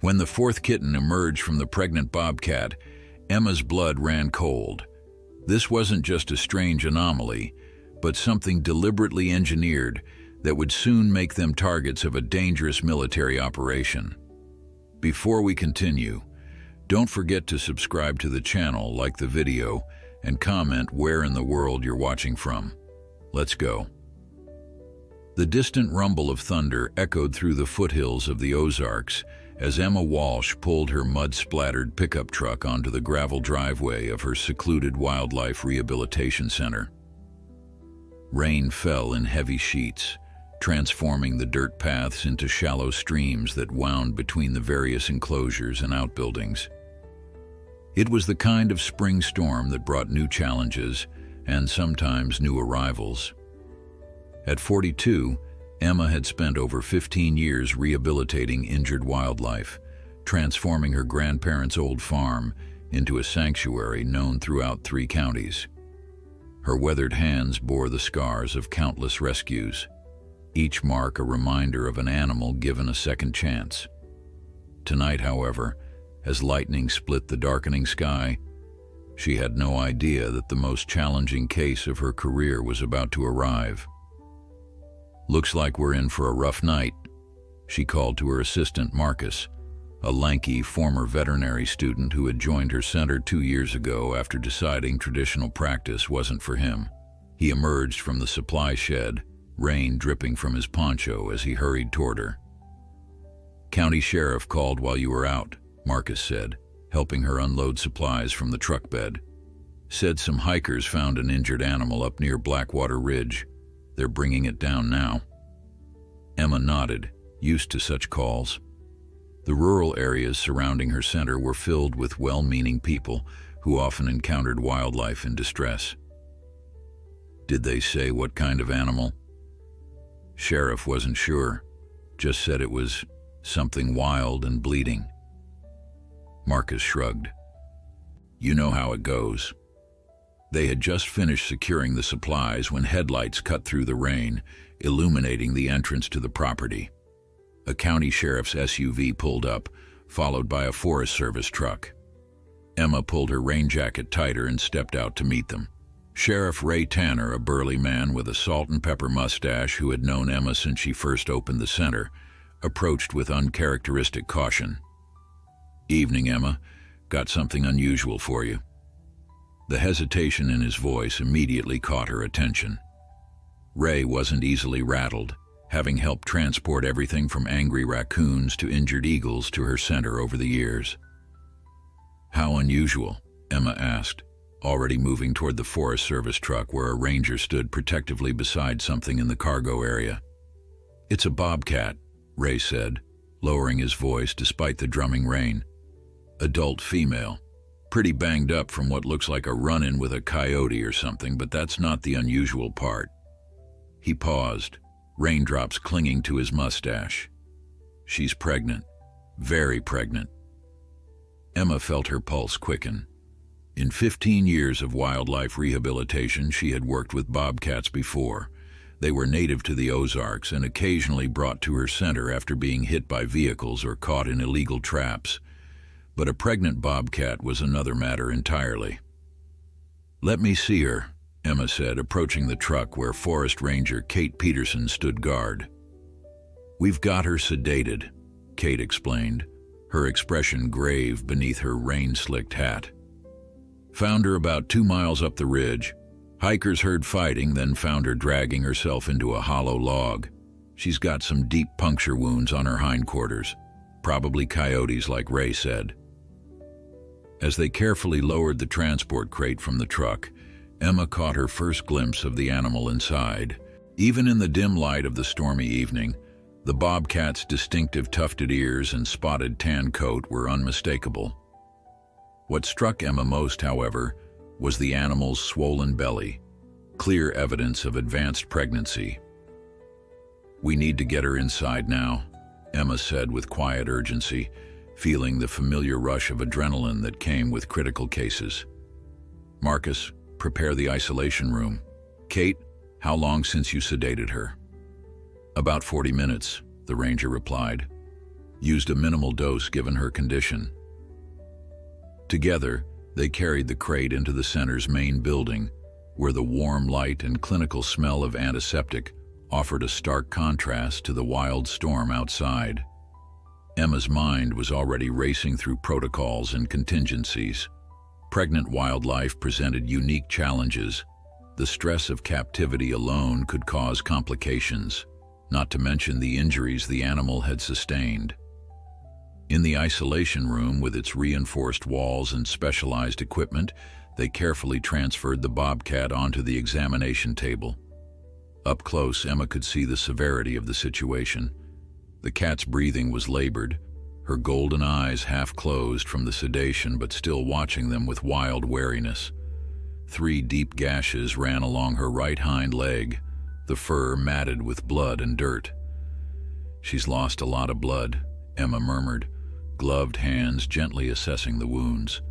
When the fourth kitten emerged from the pregnant bobcat, Emma's blood ran cold. This wasn't just a strange anomaly, but something deliberately engineered that would soon make them targets of a dangerous military operation. Before we continue, don't forget to subscribe to the channel, like the video, and comment where in the world you're watching from. Let's go. The distant rumble of thunder echoed through the foothills of the Ozarks as Emma Walsh pulled her mud-splattered pickup truck onto the gravel driveway of her secluded wildlife rehabilitation center. Rain fell in heavy sheets, transforming the dirt paths into shallow streams that wound between the various enclosures and outbuildings. It was the kind of spring storm that brought new challenges and sometimes new arrivals. At 42, Emma had spent over 15 years rehabilitating injured wildlife, transforming her grandparents' old farm into a sanctuary known throughout 3 counties. Her weathered hands bore the scars of countless rescues, each mark a reminder of an animal given a second chance. Tonight, however, as lightning split the darkening sky, she had no idea that the most challenging case of her career was about to arrive. "Looks like we're in for a rough night," she called to her assistant Marcus, a lanky former veterinary student who had joined her center 2 years ago after deciding traditional practice wasn't for him. He emerged from the supply shed, rain dripping from his poncho as he hurried toward her. "County sheriff called while you were out," Marcus said, helping her unload supplies from the truck bed. "Said some hikers found an injured animal up near Blackwater Ridge. They're bringing it down now." Emma nodded, used to such calls. The rural areas surrounding her center were filled with well-meaning people who often encountered wildlife in distress. "Did they say what kind of animal?" Sheriff wasn't sure, just said it was something wild and bleeding. Marcus shrugged. "You know how it goes." They had just finished securing the supplies when headlights cut through the rain, illuminating the entrance to the property. A county sheriff's SUV pulled up, followed by a Forest Service truck. Emma pulled her rain jacket tighter and stepped out to meet them. Sheriff Ray Tanner, a burly man with a salt and pepper mustache who had known Emma since she first opened the center, approached with uncharacteristic caution. "Evening, Emma. Got something unusual for you." The hesitation in his voice immediately caught her attention. Ray wasn't easily rattled, having helped transport everything from angry raccoons to injured eagles to her center over the years. "How unusual?" Emma asked, already moving toward the Forest Service truck where a ranger stood protectively beside something in the cargo area. "It's a bobcat," Ray said, lowering his voice despite the drumming rain. "Adult female. Pretty banged up from what looks like a run-in with a coyote or something, but that's not the unusual part." He paused, raindrops clinging to his mustache. "She's pregnant. Very pregnant." Emma felt her pulse quicken. In 15 years of wildlife rehabilitation, she had worked with bobcats before. They were native to the Ozarks and occasionally brought to her center after being hit by vehicles or caught in illegal traps. But a pregnant bobcat was another matter entirely. "Let me see her," Emma said, approaching the truck where Forest Ranger Kate Peterson stood guard. "We've got her sedated," Kate explained, her expression grave beneath her rain-slicked hat. "Found her about 2 miles up the ridge. Hikers heard fighting, then found her dragging herself into a hollow log. She's got some deep puncture wounds on her hindquarters, probably coyotes like Ray said." As they carefully lowered the transport crate from the truck, Emma caught her first glimpse of the animal inside. Even in the dim light of the stormy evening, the bobcat's distinctive tufted ears and spotted tan coat were unmistakable. What struck Emma most, however, was the animal's swollen belly, clear evidence of advanced pregnancy. "We need to get her inside now," Emma said with quiet urgency, feeling the familiar rush of adrenaline that came with critical cases. "Marcus, prepare the isolation room. Kate, how long since you sedated her?" "About 40 minutes, the ranger replied. used a minimal dose given her condition. Together, they carried the crate into the center's main building, where the warm light and clinical smell of antiseptic offered a stark contrast to the wild storm outside. Emma's mind was already racing through protocols and contingencies. Pregnant wildlife presented unique challenges. The stress of captivity alone could cause complications, not to mention the injuries the animal had sustained. In the isolation room with its reinforced walls and specialized equipment, they carefully transferred the Bobcat onto the examination table. Up close, Emma could see the severity of the situation. The cat's breathing was labored, her golden eyes half closed from the sedation but still watching them with wild wariness. 3 deep gashes ran along her right hind leg, the fur matted with blood and dirt. "She's lost a lot of blood," Emma murmured, gloved hands gently assessing the wounds.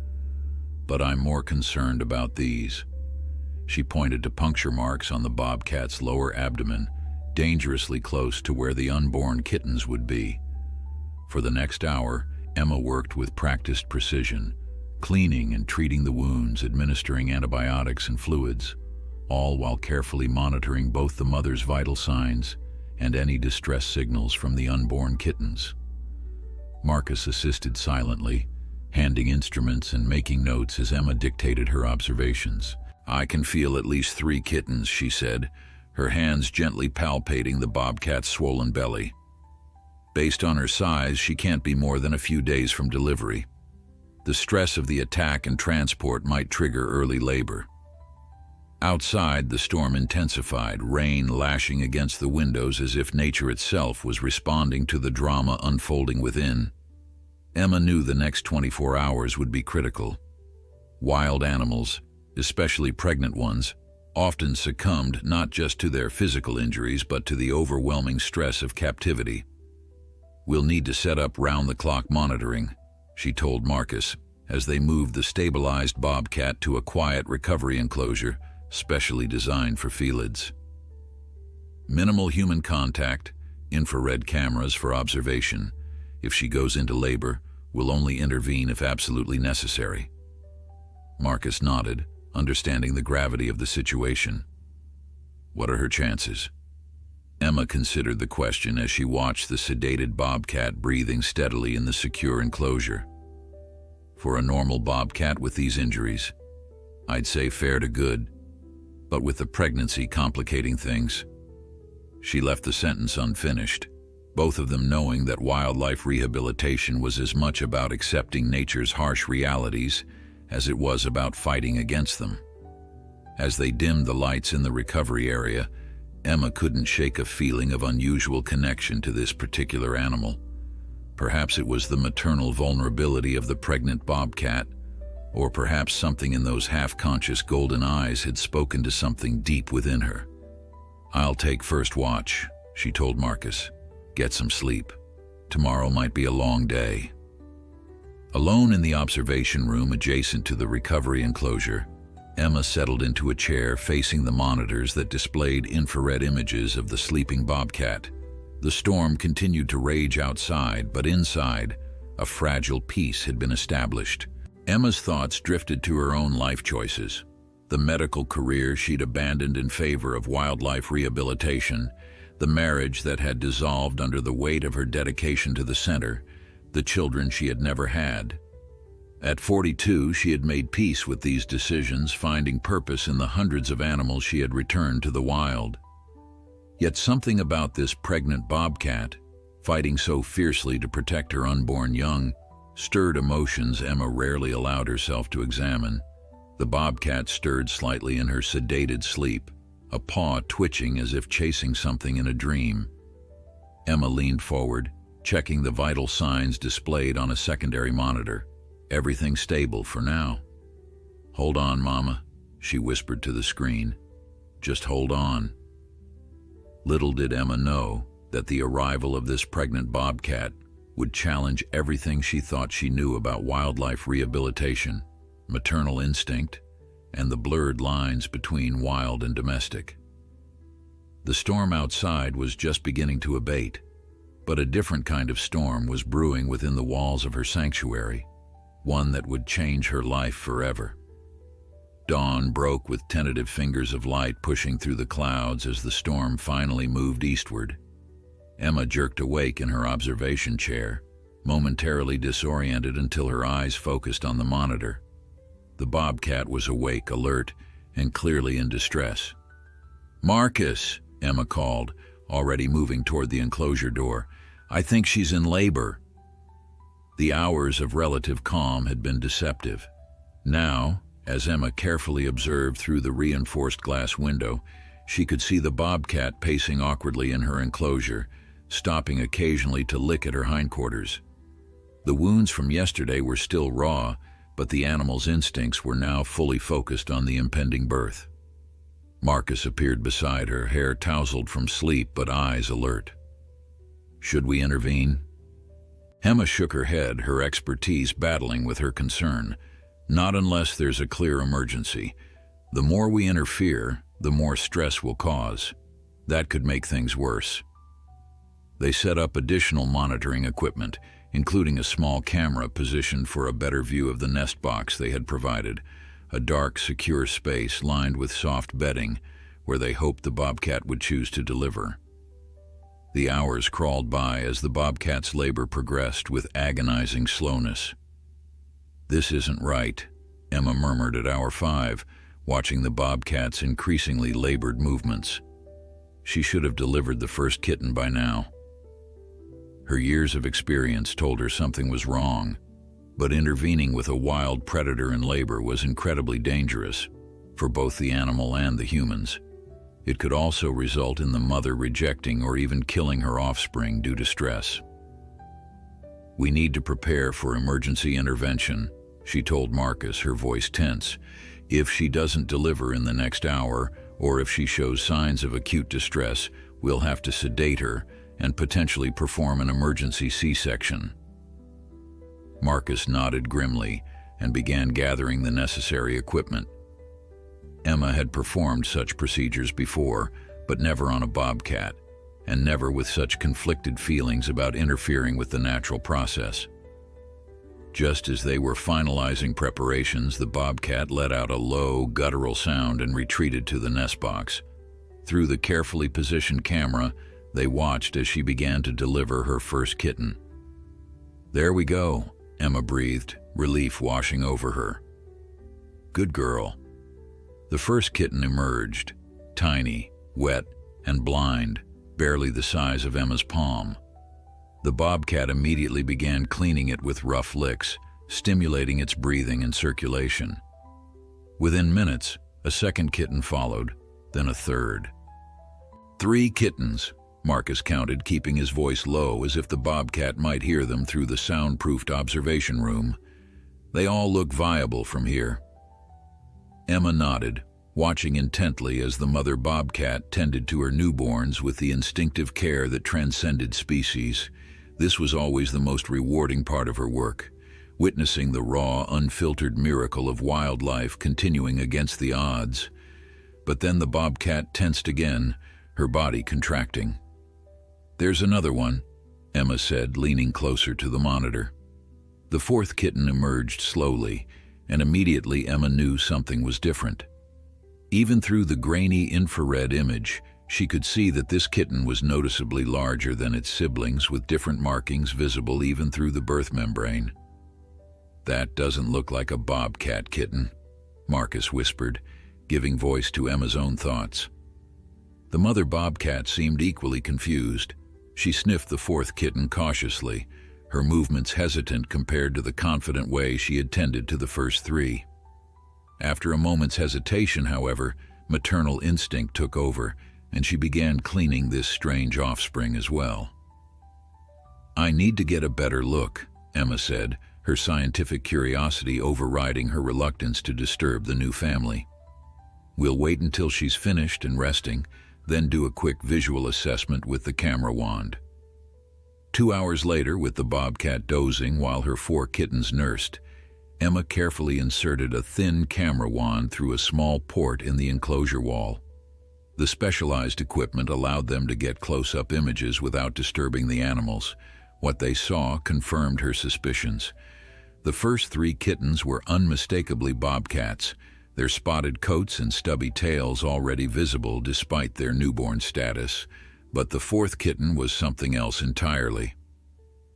"But I'm more concerned about these." She pointed to puncture marks on the Bobcat's lower abdomen, dangerously close to where the unborn kittens would be. For the next hour, Emma worked with practiced precision, cleaning and treating the wounds, administering antibiotics and fluids, all while carefully monitoring both the mother's vital signs and any distress signals from the unborn kittens. Marcus assisted silently, handing instruments and making notes as Emma dictated her observations. "I can feel at least 3 kittens," she said, her hands gently palpating the Bobcat's swollen belly. "Based on her size, she can't be more than a few days from delivery. The stress of the attack and transport might trigger early labor." Outside, the storm intensified, rain lashing against the windows as if nature itself was responding to the drama unfolding within. Emma knew the next 24 hours would be critical. Wild animals, especially pregnant ones, often succumbed not just to their physical injuries but to the overwhelming stress of captivity. "We'll need to set up round-the-clock monitoring," she told Marcus, as they moved the stabilized Bobcat to a quiet recovery enclosure specially designed for felids. "Minimal human contact, infrared cameras for observation. If she goes into labor, we'll only intervene if absolutely necessary." Marcus nodded, understanding the gravity of the situation. "What are her chances?" Emma considered the question as she watched the sedated Bobcat breathing steadily in the secure enclosure. "For a normal Bobcat with these injuries, I'd say fair to good, but with the pregnancy complicating things." She left the sentence unfinished, both of them knowing that wildlife rehabilitation was as much about accepting nature's harsh realities as it was about fighting against them. As they dimmed the lights in the recovery area, Emma couldn't shake a feeling of unusual connection to this particular animal. Perhaps it was the maternal vulnerability of the pregnant Bobcat, or perhaps something in those half-conscious golden eyes had spoken to something deep within her. "I'll take first watch," she told Marcus. "Get some sleep. Tomorrow might be a long day." Alone in the observation room adjacent to the recovery enclosure, Emma settled into a chair facing the monitors that displayed infrared images of the sleeping Bobcat. The storm continued to rage outside, but inside, a fragile peace had been established. Emma's thoughts drifted to her own life choices. The medical career she'd abandoned in favor of wildlife rehabilitation, the marriage that had dissolved under the weight of her dedication to the center, the children she had never had. At 42, she had made peace with these decisions, finding purpose in the hundreds of animals she had returned to the wild. Yet something about this pregnant Bobcat, fighting so fiercely to protect her unborn young, stirred emotions Emma rarely allowed herself to examine. The Bobcat stirred slightly in her sedated sleep, a paw twitching as if chasing something in a dream. Emma leaned forward, checking the vital signs displayed on a secondary monitor. Everything stable for now. "Hold on, Mama," she whispered to the screen. "Just hold on." Little did Emma know that the arrival of this pregnant Bobcat would challenge everything she thought she knew about wildlife rehabilitation, maternal instinct, and the blurred lines between wild and domestic. The storm outside was just beginning to abate, But a different kind of storm was brewing within the walls of her sanctuary, one that would change her life forever. Dawn broke with tentative fingers of light pushing through the clouds as the storm finally moved eastward. Emma jerked awake in her observation chair, momentarily disoriented until her eyes focused on the monitor. The Bobcat was awake, alert, and clearly in distress. "Marcus," Emma called, already moving toward the enclosure door. "I think she's in labor." The hours of relative calm had been deceptive. Now, as Emma carefully observed through the reinforced glass window, she could see the Bobcat pacing awkwardly in her enclosure, stopping occasionally to lick at her hindquarters. The wounds from yesterday were still raw, but the animal's instincts were now fully focused on the impending birth. Marcus appeared beside her, hair tousled from sleep but eyes alert. "Should we intervene?" Emma shook her head, her expertise battling with her concern. "Not unless there's a clear emergency. The more we interfere, the more stress we'll cause. That could make things worse." They set up additional monitoring equipment, including a small camera positioned for a better view of the nest box they had provided, a dark, secure space lined with soft bedding where they hoped the Bobcat would choose to deliver. The hours crawled by as the Bobcat's labor progressed with agonizing slowness. "This isn't right," Emma murmured at hour 5, watching the Bobcat's increasingly labored movements. She should have delivered the first kitten by now. Her years of experience told her something was wrong, but intervening with a wild predator in labor was incredibly dangerous for both the animal and the humans. It could also result in the mother rejecting or even killing her offspring due to stress. "We need to prepare for emergency intervention," she told Marcus, her voice tense. "If she doesn't deliver in the next hour, or if she shows signs of acute distress, we'll have to sedate her and potentially perform an emergency C-section." Marcus nodded grimly and began gathering the necessary equipment. Emma had performed such procedures before, but never on a Bobcat, and never with such conflicted feelings about interfering with the natural process. Just as they were finalizing preparations, the Bobcat let out a low, guttural sound and retreated to the nest box. Through the carefully positioned camera, they watched as she began to deliver her first kitten. "There we go," Emma breathed, relief washing over her. "Good girl." The first kitten emerged, tiny, wet, and blind, barely the size of Emma's palm. The Bobcat immediately began cleaning it with rough licks, stimulating its breathing and circulation. Within minutes, a second kitten followed, then a third. 3 kittens, Marcus counted, keeping his voice low as if the Bobcat might hear them through the soundproofed observation room. "They all look viable from here." Emma nodded, watching intently as the mother Bobcat tended to her newborns with the instinctive care that transcended species. This was always the most rewarding part of her work, witnessing the raw, unfiltered miracle of wildlife continuing against the odds. But then the Bobcat tensed again, her body contracting. "There's another one," Emma said, leaning closer to the monitor. The 4th kitten emerged slowly, and immediately Emma knew something was different. Even through the grainy infrared image, she could see that this kitten was noticeably larger than its siblings, with different markings visible even through the birth membrane. "That doesn't look like a Bobcat kitten," Marcus whispered, giving voice to Emma's own thoughts. The mother Bobcat seemed equally confused. She sniffed the 4th kitten cautiously, her movements hesitant compared to the confident way she had tended to the first 3. After a moment's hesitation, however, maternal instinct took over, and she began cleaning this strange offspring as well. "I need to get a better look," Emma said, her scientific curiosity overriding her reluctance to disturb the new family. "We'll wait until she's finished and resting, then do a quick visual assessment with the camera wand." 2 hours later, with the Bobcat dozing while her 4 kittens nursed, Emma carefully inserted a thin camera wand through a small port in the enclosure wall. The specialized equipment allowed them to get close-up images without disturbing the animals. What they saw confirmed her suspicions. The first 3 kittens were unmistakably bobcats, their spotted coats and stubby tails already visible despite their newborn status. But the 4th kitten was something else entirely.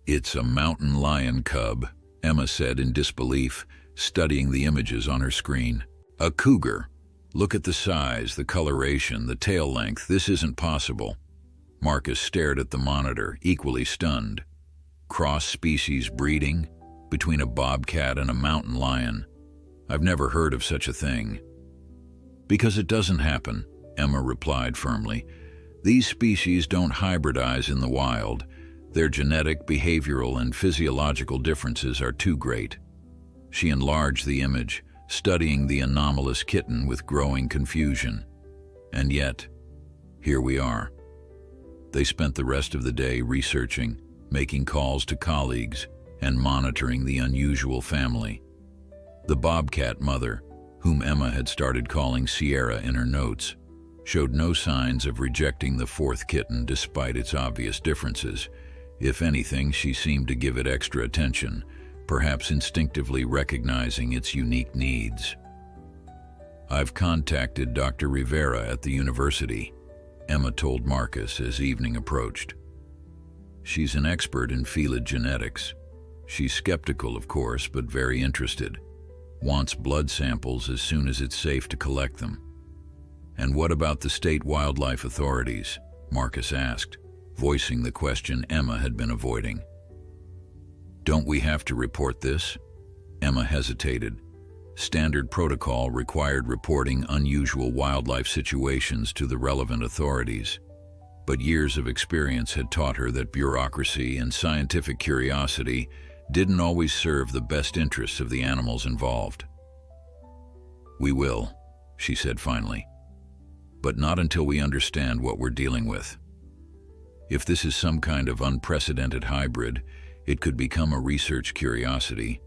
"It's a mountain lion cub," Emma said in disbelief, studying the images on her screen. "A cougar. Look at the size, the coloration, the tail length. This isn't possible." Marcus stared at the monitor, equally stunned. Cross-species breeding between a bobcat and a mountain lion. I've never heard of such a thing. "Because it doesn't happen," Emma replied firmly. "These species don't hybridize in the wild. Their genetic, behavioral, and physiological differences are too great." She enlarged the image, studying the anomalous kitten with growing confusion. And yet, here we are. They spent the rest of the day researching, making calls to colleagues, and monitoring the unusual family. The bobcat mother, whom Emma had started calling Sierra in her notes, showed no signs of rejecting the 4th kitten despite its obvious differences. If anything, she seemed to give it extra attention, perhaps instinctively recognizing its unique needs. "I've contacted Dr. Rivera at the university," Emma told Marcus as evening approached. "She's an expert in felid genetics. She's skeptical, of course, but very interested. Wants blood samples as soon as it's safe to collect them." "And what about the state wildlife authorities?" Marcus asked, voicing the question Emma had been avoiding. "Don't we have to report this?" Emma hesitated. Standard protocol required reporting unusual wildlife situations to the relevant authorities. But years of experience had taught her that bureaucracy and scientific curiosity didn't always serve the best interests of the animals involved. "We will," she said finally. "But not until we understand what we're dealing with. If this is some kind of unprecedented hybrid, it could become a research curiosity.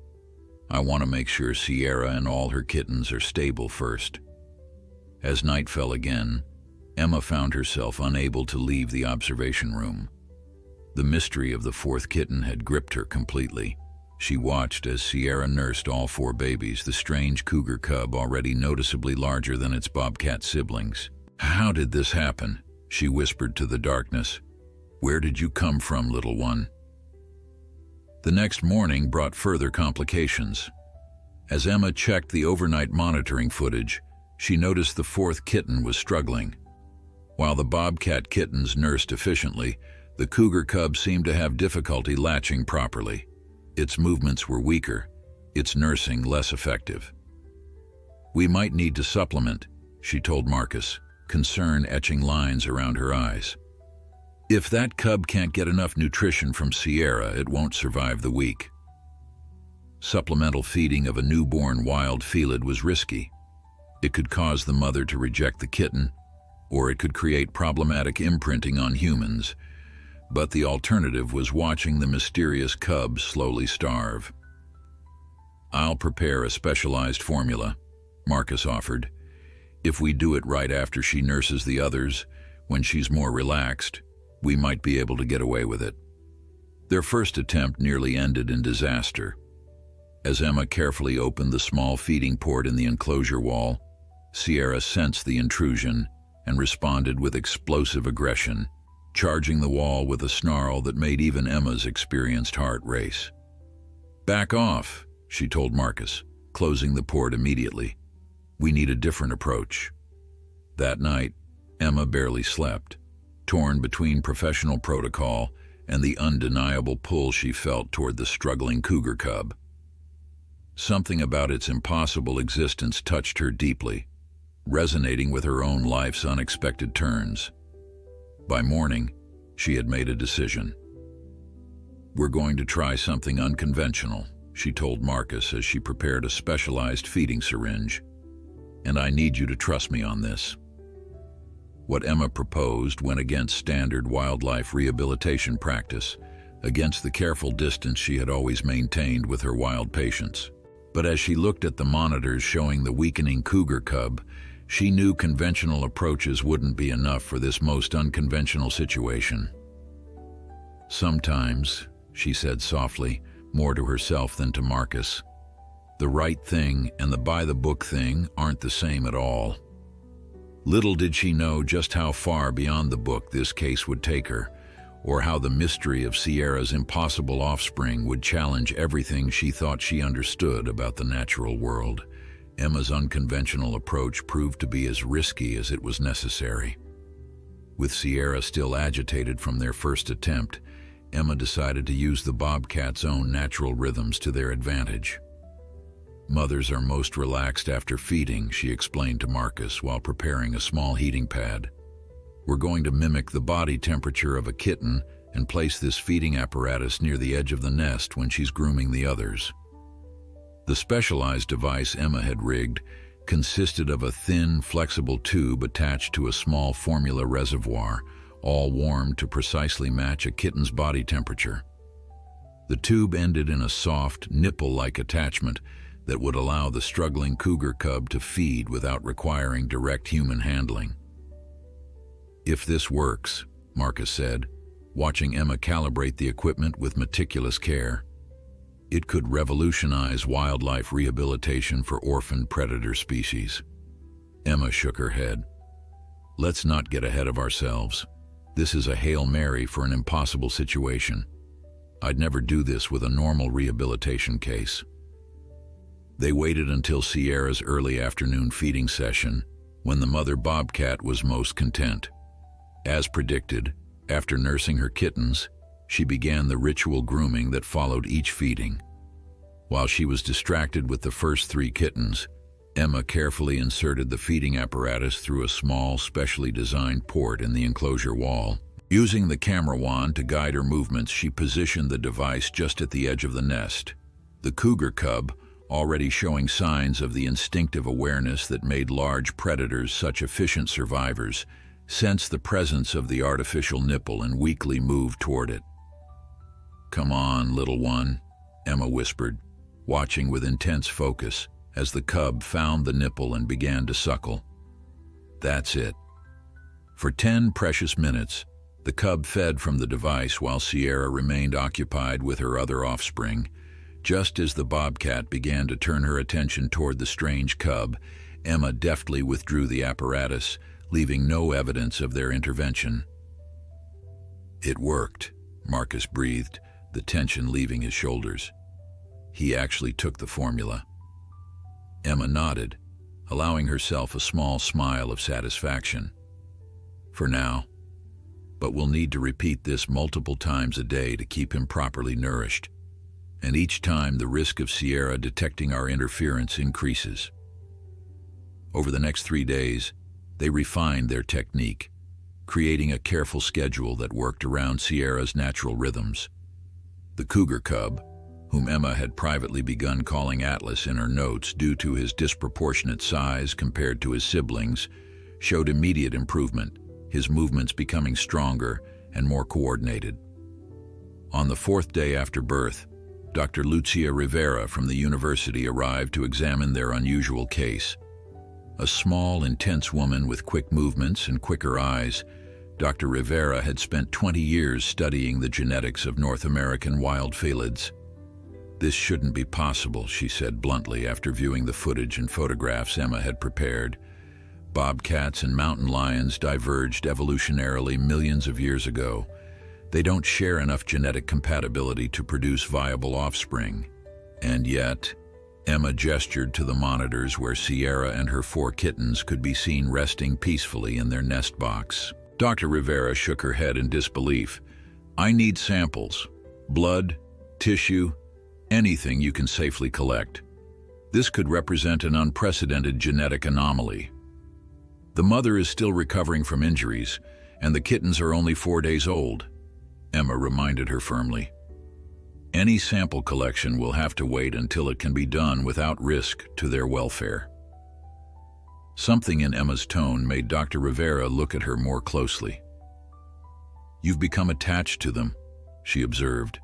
I want to make sure Sierra and all her kittens are stable first." As night fell again, Emma found herself unable to leave the observation room. The mystery of the 4th kitten had gripped her completely. She watched as Sierra nursed all 4 babies, the strange cougar cub already noticeably larger than its bobcat siblings. "How did this happen?" she whispered to the darkness. "Where did you come from, little one?" The next morning brought further complications. As Emma checked the overnight monitoring footage, she noticed the 4th kitten was struggling. While the bobcat kittens nursed efficiently, the cougar cub seemed to have difficulty latching properly. Its movements were weaker, its nursing less effective. "We might need to supplement," she told Marcus, concern etching lines around her eyes. "If that cub can't get enough nutrition from Sierra, it won't survive the week." Supplemental feeding of a newborn wild felid was risky. It could cause the mother to reject the kitten, or it could create problematic imprinting on humans. But the alternative was watching the mysterious cub slowly starve. "I'll prepare a specialized formula," Marcus offered. "If we do it right after she nurses the others, when she's more relaxed, we might be able to get away with it." Their first attempt nearly ended in disaster. As Emma carefully opened the small feeding port in the enclosure wall, Sierra sensed the intrusion and responded with explosive aggression, charging the wall with a snarl that made even Emma's experienced heart race. "Back off," she told Marcus, closing the port immediately. "We need a different approach." That night, Emma barely slept, torn between professional protocol and the undeniable pull she felt toward the struggling cougar cub. Something about its impossible existence touched her deeply, resonating with her own life's unexpected turns. By morning, she had made a decision. "We're going to try something unconventional," she told Marcus as she prepared a specialized feeding syringe. "And I need you to trust me on this." What Emma proposed went against standard wildlife rehabilitation practice, against the careful distance she had always maintained with her wild patients. But as she looked at the monitors showing the weakening cougar cub She knew conventional approaches wouldn't be enough for this most unconventional situation. "Sometimes," she said softly, more to herself than to Marcus, "the right thing and the by-the-book thing aren't the same at all." Little did she know just how far beyond the book this case would take her, or how the mystery of Sierra's impossible offspring would challenge everything she thought she understood about the natural world. Emma's unconventional approach proved to be as risky as it was necessary. With Sierra still agitated from their first attempt, Emma decided to use the bobcat's own natural rhythms to their advantage. "Mothers are most relaxed after feeding," she explained to Marcus while preparing a small heating pad. "We're going to mimic the body temperature of a kitten and place this feeding apparatus near the edge of the nest when she's grooming the others." The specialized device Emma had rigged consisted of a thin, flexible tube attached to a small formula reservoir, all warmed to precisely match a kitten's body temperature. The tube ended in a soft, nipple-like attachment that would allow the struggling cougar cub to feed without requiring direct human handling. "If this works," Marcus said, watching Emma calibrate the equipment with meticulous care, "it could revolutionize wildlife rehabilitation for orphaned predator species." Emma shook her head. "Let's not get ahead of ourselves. This is a Hail Mary for an impossible situation. I'd never do this with a normal rehabilitation case." They waited until Sierra's early afternoon feeding session, when the mother bobcat was most content. As predicted, after nursing her kittens, she began the ritual grooming that followed each feeding. While she was distracted with the first 3 kittens, Emma carefully inserted the feeding apparatus through a small, specially designed port in the enclosure wall. Using the camera wand to guide her movements, she positioned the device just at the edge of the nest. The cougar cub, already showing signs of the instinctive awareness that made large predators such efficient survivors, sensed the presence of the artificial nipple and weakly moved toward it. "Come on, little one," Emma whispered, watching with intense focus as the cub found the nipple and began to suckle. "That's it." For 10 precious minutes, the cub fed from the device while Sierra remained occupied with her other offspring. Just as the bobcat began to turn her attention toward the strange cub, Emma deftly withdrew the apparatus, leaving no evidence of their intervention. "It worked," Marcus breathed, the tension leaving his shoulders. "He actually took the formula." Emma nodded, allowing herself a small smile of satisfaction. "For now. But we'll need to repeat this multiple times a day to keep him properly nourished. And each time the risk of Sierra detecting our interference increases." Over the next 3 days, they refined their technique, creating a careful schedule that worked around Sierra's natural rhythms. The cougar cub, whom Emma had privately begun calling Atlas in her notes due to his disproportionate size compared to his siblings, showed immediate improvement, his movements becoming stronger and more coordinated. On the 4th day after birth, Dr. Lucia Rivera from the university arrived to examine their unusual case. A small, intense woman with quick movements and quicker eyes, Dr. Rivera had spent 20 years studying the genetics of North American wild felids. "This shouldn't be possible," she said bluntly after viewing the footage and photographs Emma had prepared. "Bobcats and mountain lions diverged evolutionarily millions of years ago. They don't share enough genetic compatibility to produce viable offspring. And yet," Emma gestured to the monitors where Sierra and her 4 kittens could be seen resting peacefully in their nest box. Dr. Rivera shook her head in disbelief. "I need samples. Blood, tissue, anything you can safely collect. This could represent an unprecedented genetic anomaly. The mother is still recovering from injuries, and the kittens are only 4 days old," Emma reminded her firmly. "Any sample collection will have to wait until it can be done without risk to their welfare." Something in Emma's tone made Dr. Rivera look at her more closely. "You've become attached to them," she observed,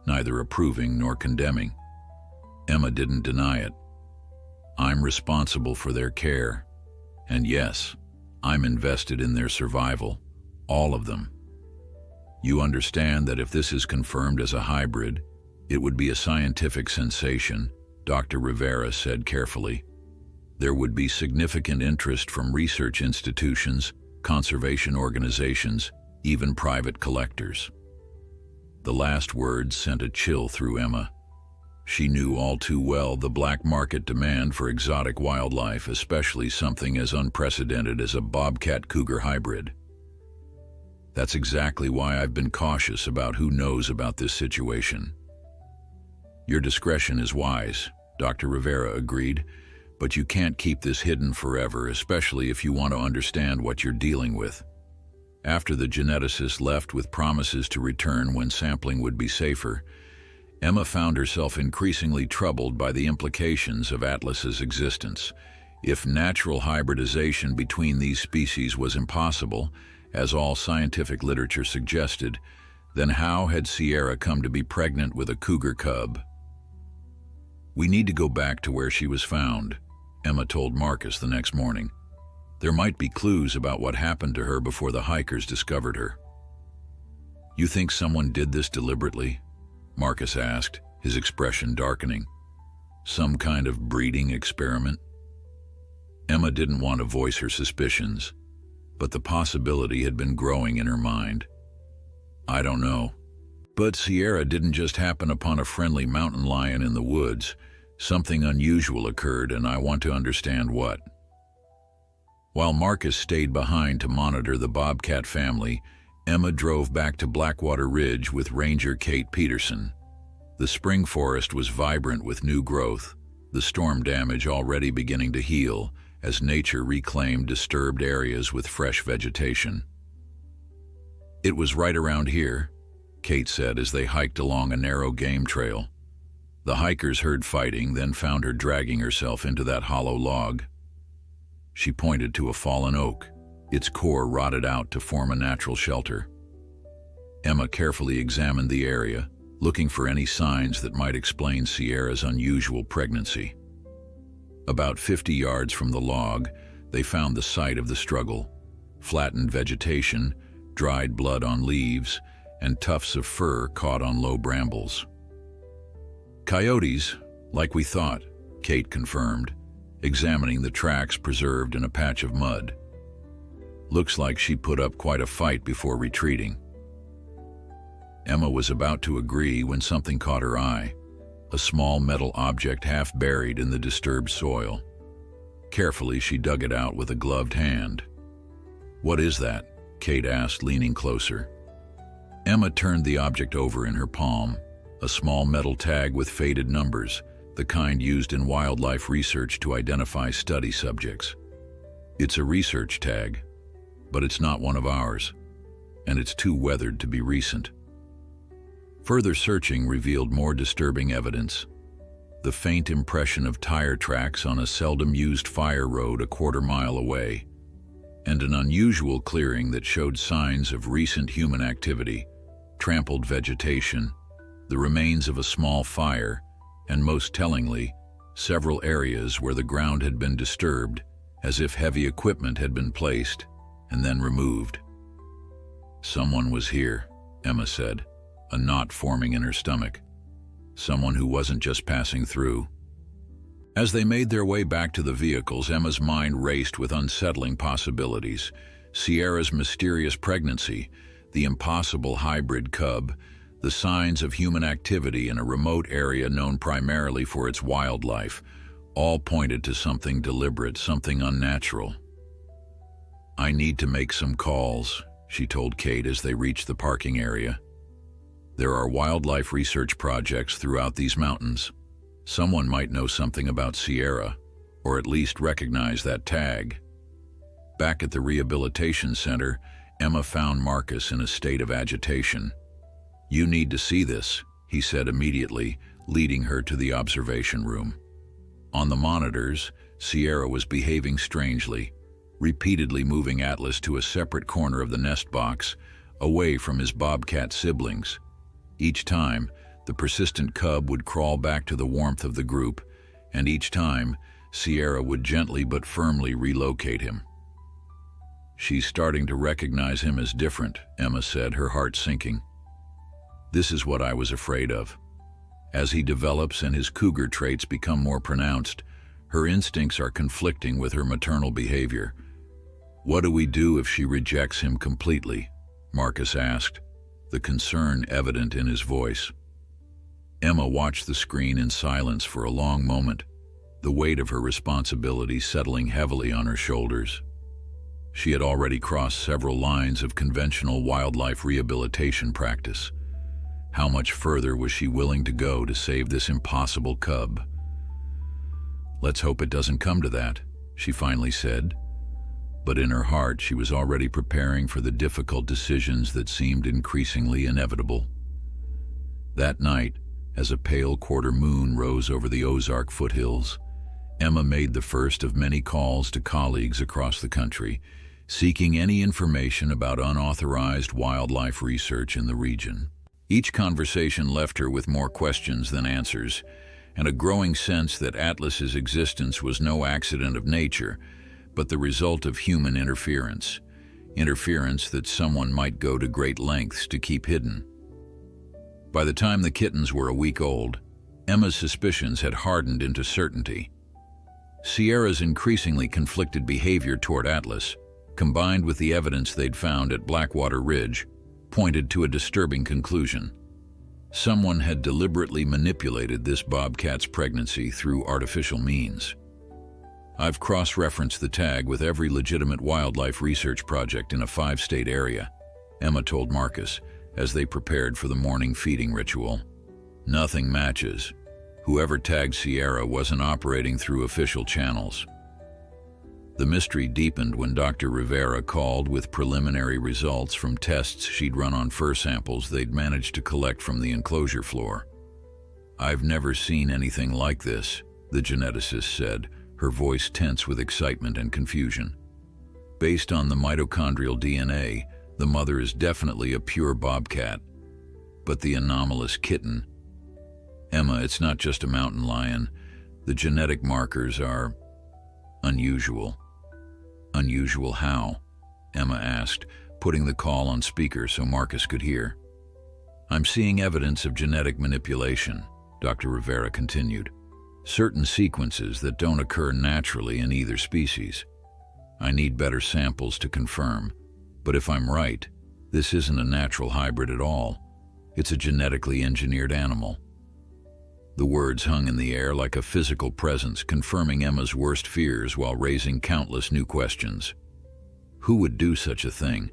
neither approving nor condemning. Emma didn't deny it. "I'm responsible for their care, And yes, I'm invested in their survival, all of them. You understand that if this is confirmed as a hybrid, it would be a scientific sensation, Dr. Rivera said carefully. There would be significant interest from research institutions, conservation organizations, even private collectors. The last words sent a chill through Emma. She knew all too well the black market demand for exotic wildlife, especially something as unprecedented as a bobcat cougar hybrid. That's exactly why I've been cautious about who knows about this situation. Your discretion is wise, Dr. Rivera agreed, but you can't keep this hidden forever, especially if you want to understand what you're dealing with. After the geneticist left with promises to return when sampling would be safer, Emma found herself increasingly troubled by the implications of Atlas's existence. If natural hybridization between these species was impossible, as all scientific literature suggested, then how had Sierra come to be pregnant with a cougar cub? "We need to go back to where she was found," Emma told Marcus the next morning. "There might be clues about what happened to her before the hikers discovered her." "You think someone did this deliberately?" Marcus asked, his expression darkening. "Some kind of breeding experiment?" Emma didn't want to voice her suspicions, but the possibility had been growing in her mind. "I don't know. But Sierra didn't just happen upon a friendly mountain lion in the woods. Something unusual occurred, and I want to understand what." While Marcus stayed behind to monitor the Bobcat family, Emma drove back to Blackwater Ridge with Ranger Kate Peterson. The spring forest was vibrant with new growth, the storm damage already beginning to heal as nature reclaimed disturbed areas with fresh vegetation. "It was right around here," Kate said as they hiked along a narrow game trail. The hikers heard fighting, then found her dragging herself into that hollow log. She pointed to a fallen oak, its core rotted out to form a natural shelter. Emma carefully examined the area, looking for any signs that might explain Sierra's unusual pregnancy. About 50 yards from the log, they found the site of the struggle: flattened vegetation, dried blood on leaves, and tufts of fur caught on low brambles. "Coyotes, like we thought," Kate confirmed, examining the tracks preserved in a patch of mud. "Looks like she put up quite a fight before retreating." Emma was about to agree when something caught her eye: a small metal object half buried in the disturbed soil. Carefully, she dug it out with a gloved hand. "What is that?" Kate asked, leaning closer. Emma turned the object over in her palm, a small metal tag with faded numbers, the kind used in wildlife research to identify study subjects. "It's a research tag, but it's not one of ours, and it's too weathered to be recent." Further searching revealed more disturbing evidence: the faint impression of tire tracks on a seldom-used fire road a quarter-mile away, and an unusual clearing that showed signs of recent human activity: trampled vegetation, the remains of a small fire, and most tellingly, several areas where the ground had been disturbed, as if heavy equipment had been placed and then removed. "Someone was here," Emma said, a knot forming in her stomach. "Someone who wasn't just passing through." As they made their way back to the vehicles, Emma's mind raced with unsettling possibilities: Sierra's mysterious pregnancy, the impossible hybrid cub, the signs of human activity in a remote area known primarily for its wildlife, all pointed to something deliberate, something unnatural. "I need to make some calls," she told Kate as they reached the parking area. "There are wildlife research projects throughout these mountains. Someone might know something about Sierra, or at least recognize that tag." Back at the rehabilitation center, Emma found Marcus in a state of agitation. "You need to see this," he said immediately, leading her to the observation room. On the monitors, Sierra was behaving strangely, repeatedly moving Atlas to a separate corner of the nest box, away from his bobcat siblings. Each time, the persistent cub would crawl back to the warmth of the group, and each time, Sierra would gently but firmly relocate him. "She's starting to recognize him as different," Emma said, her heart sinking. "This is what I was afraid of. As he develops and his cougar traits become more pronounced, her instincts are conflicting with her maternal behavior. What do we do if she rejects him completely?" Marcus asked, the concern evident in his voice. Emma watched the screen in silence for a long moment, the weight of her responsibility settling heavily on her shoulders. She had already crossed several lines of conventional wildlife rehabilitation practice. How much further was she willing to go to save this impossible cub? "Let's hope it doesn't come to that," she finally said. But in her heart, she was already preparing for the difficult decisions that seemed increasingly inevitable. That night, as a pale quarter moon rose over the Ozark foothills, Emma made the first of many calls to colleagues across the country, seeking any information about unauthorized wildlife research in the region. Each conversation left her with more questions than answers, and a growing sense that Atlas's existence was no accident of nature, but the result of human interference that someone might go to great lengths to keep hidden. By the time the kittens were a week old, Emma's suspicions had hardened into certainty. Sierra's increasingly conflicted behavior toward Atlas, combined with the evidence they'd found at Blackwater Ridge, pointed to a disturbing conclusion. Someone had deliberately manipulated this bobcat's pregnancy through artificial means. "I've cross-referenced the tag with every legitimate wildlife research project in a 5-state area," Emma told Marcus as they prepared for the morning feeding ritual. "Nothing matches. Whoever tagged Sierra wasn't operating through official channels." The mystery deepened when Dr. Rivera called with preliminary results from tests she'd run on fur samples they'd managed to collect from the enclosure floor. "I've never seen anything like this," the geneticist said, her voice tense with excitement and confusion. "Based on the mitochondrial DNA, the mother is definitely a pure bobcat. But the anomalous kitten... Emma, it's not just a mountain lion. The genetic markers are unusual." "Unusual how?" Emma asked, putting the call on speaker so Marcus could hear. "I'm seeing evidence of genetic manipulation," Dr. Rivera continued. "Certain sequences that don't occur naturally in either species. I need better samples to confirm, but if I'm right, this isn't a natural hybrid at all. It's a genetically engineered animal." The words hung in the air like a physical presence, confirming Emma's worst fears while raising countless new questions. Who would do such a thing?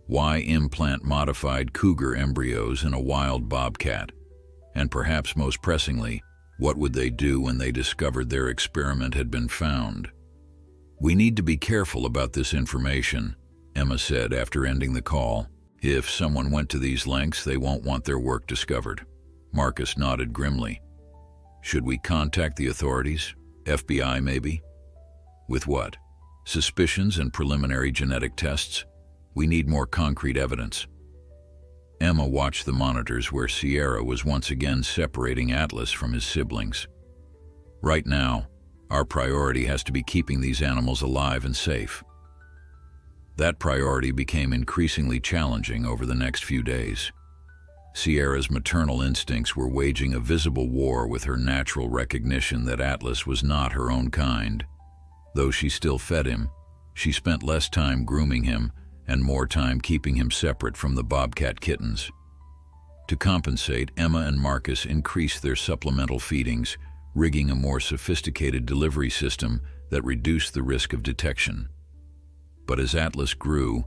Why implant modified cougar embryos in a wild bobcat? And perhaps most pressingly, what would they do when they discovered their experiment had been found? "We need to be careful about this information," Emma said after ending the call. "If someone went to these lengths, they won't want their work discovered." Marcus nodded grimly. "Should we contact the authorities? FBI, maybe?" "With what? Suspicions and preliminary genetic tests? We need more concrete evidence." Emma watched the monitors where Sierra was once again separating Atlas from his siblings. "Right now, our priority has to be keeping these animals alive and safe." That priority became increasingly challenging over the next few days. Sierra's maternal instincts were waging a visible war with her natural recognition that Atlas was not her own kind. Though she still fed him, she spent less time grooming him and more time keeping him separate from the bobcat kittens. To compensate, Emma and Marcus increased their supplemental feedings, rigging a more sophisticated delivery system that reduced the risk of detection. But as Atlas grew,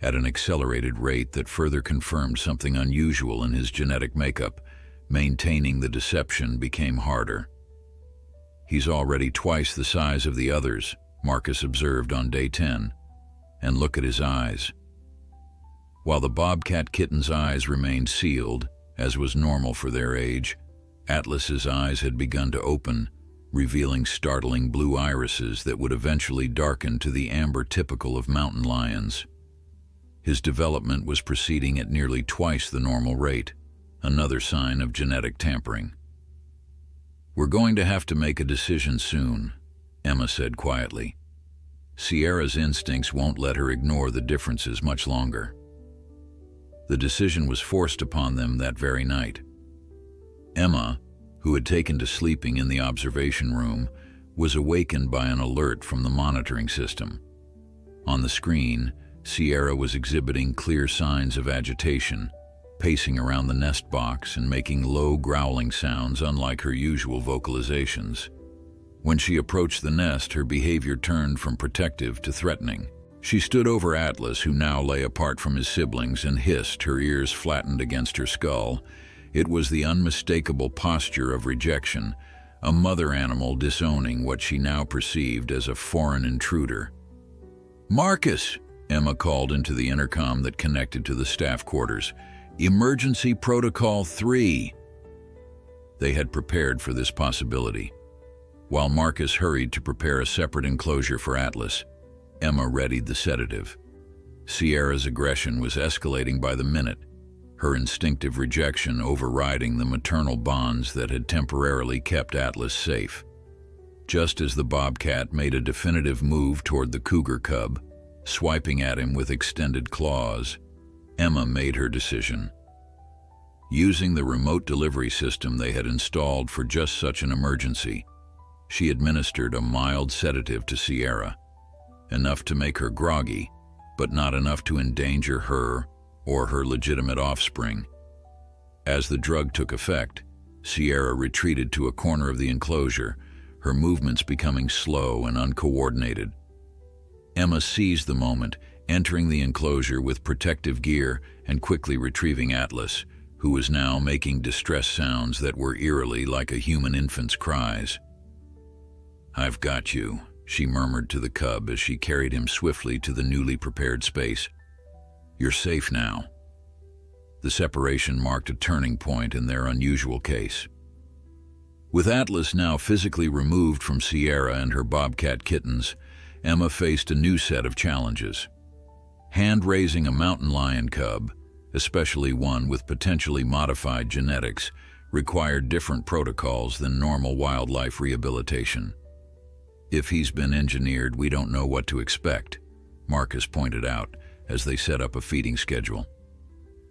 at an accelerated rate that further confirmed something unusual in his genetic makeup, maintaining the deception became harder. "He's already twice the size of the others," Marcus observed on day 10. "And look at his eyes." While the bobcat kitten's eyes remained sealed, as was normal for their age, Atlas's eyes had begun to open, revealing startling blue irises that would eventually darken to the amber typical of mountain lions. His development was proceeding at nearly twice the normal rate, another sign of genetic tampering. "We're going to have to make a decision soon," Emma said quietly. Sierra's instincts won't let her ignore the differences much longer. The decision was forced upon them that very night. Emma, who had taken to sleeping in the observation room, was awakened by an alert from the monitoring system. On the screen, Sierra was exhibiting clear signs of agitation, pacing around the nest box and making low growling sounds unlike her usual vocalizations. When she approached the nest, her behavior turned from protective to threatening. She stood over Atlas, who now lay apart from his siblings, and hissed, her ears flattened against her skull. It was the unmistakable posture of rejection, a mother animal disowning what she now perceived as a foreign intruder. "Marcus!" Emma called into the intercom that connected to the staff quarters. "Emergency Protocol 3. They had prepared for this possibility. While Marcus hurried to prepare a separate enclosure for Atlas, Emma readied the sedative. Sierra's aggression was escalating by the minute, her instinctive rejection overriding the maternal bonds that had temporarily kept Atlas safe. Just as the Bobcat made a definitive move toward the cougar cub, swiping at him with extended claws, Emma made her decision. Using the remote delivery system they had installed for just such an emergency, she administered a mild sedative to Sierra, enough to make her groggy, but not enough to endanger her or her legitimate offspring. As the drug took effect, Sierra retreated to a corner of the enclosure, her movements becoming slow and uncoordinated. Emma seized the moment, entering the enclosure with protective gear and quickly retrieving Atlas, who was now making distress sounds that were eerily like a human infant's cries. "I've got you," she murmured to the cub as she carried him swiftly to the newly prepared space. "You're safe now." The separation marked a turning point in their unusual case. With Atlas now physically removed from Sierra and her Bobcat kittens, Emma faced a new set of challenges. Hand-raising a mountain lion cub, especially one with potentially modified genetics, required different protocols than normal wildlife rehabilitation. "If he's been engineered, we don't know what to expect," Marcus pointed out as they set up a feeding schedule.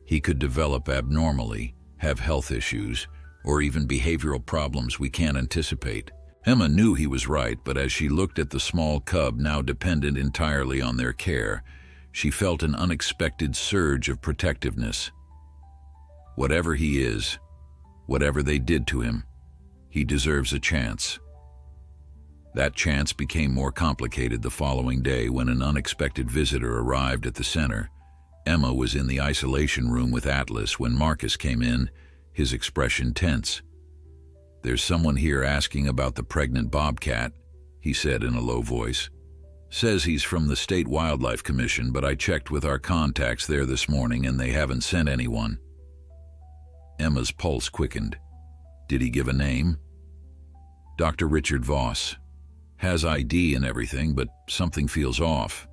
"He could develop abnormally, have health issues, or even behavioral problems we can't anticipate." Emma knew he was right, but as she looked at the small cub now dependent entirely on their care, she felt an unexpected surge of protectiveness. Whatever he is, whatever they did to him, he deserves a chance. That chance became more complicated the following day when an unexpected visitor arrived at the center. Emma was in the isolation room with Atlas when Marcus came in, his expression tense. "There's someone here asking about the pregnant Bobcat," he said in a low voice. "Says he's from the State Wildlife Commission, but I checked with our contacts there this morning and they haven't sent anyone." Emma's pulse quickened. "Did he give a name?" "Dr. Richard Voss. Has ID and everything, but something feels off."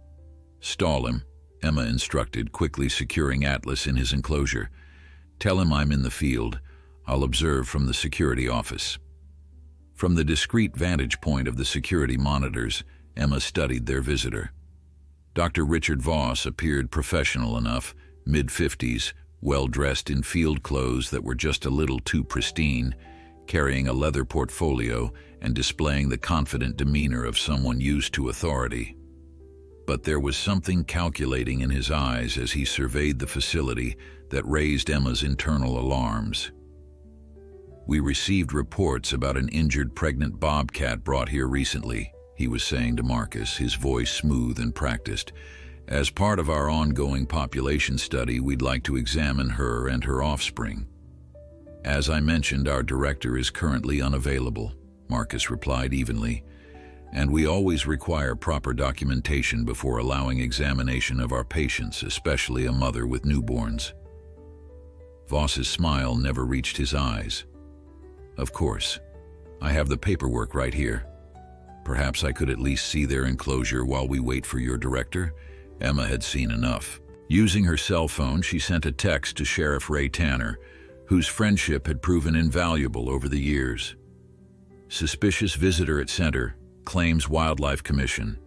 "Stall him," Emma instructed, quickly securing Atlas in his enclosure. "Tell him I'm in the field. I'll observe from the security office." From the discreet vantage point of the security monitors, Emma studied their visitor. Dr. Richard Voss appeared professional enough, mid-50s, well-dressed in field clothes that were just a little too pristine, carrying a leather portfolio and displaying the confident demeanor of someone used to authority. But there was something calculating in his eyes as he surveyed the facility that raised Emma's internal alarms. "We received reports about an injured pregnant bobcat brought here recently," he was saying to Marcus, his voice smooth and practiced. "As part of our ongoing population study, we'd like to examine her and her offspring." "As I mentioned, our director is currently unavailable," Marcus replied evenly, "and we always require proper documentation before allowing examination of our patients, especially a mother with newborns." Voss's smile never reached his eyes. "Of course. I have the paperwork right here. Perhaps I could at least see their enclosure while we wait for your director." Emma had seen enough. Using her cell phone, she sent a text to Sheriff Ray Tanner, whose friendship had proven invaluable over the years. "Suspicious visitor at center. claims Wildlife Commission.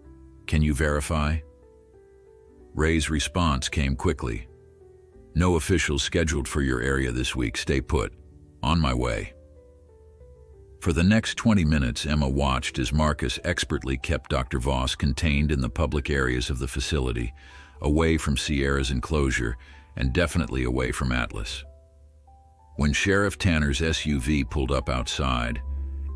Can you verify? Ray's response came quickly. No officials scheduled for your area this week. Stay put. On my way. For the next 20 minutes, Emma watched as Marcus expertly kept Dr. Voss contained in the public areas of the facility, away from Sierra's enclosure and definitely away from Atlas. When Sheriff Tanner's SUV pulled up outside,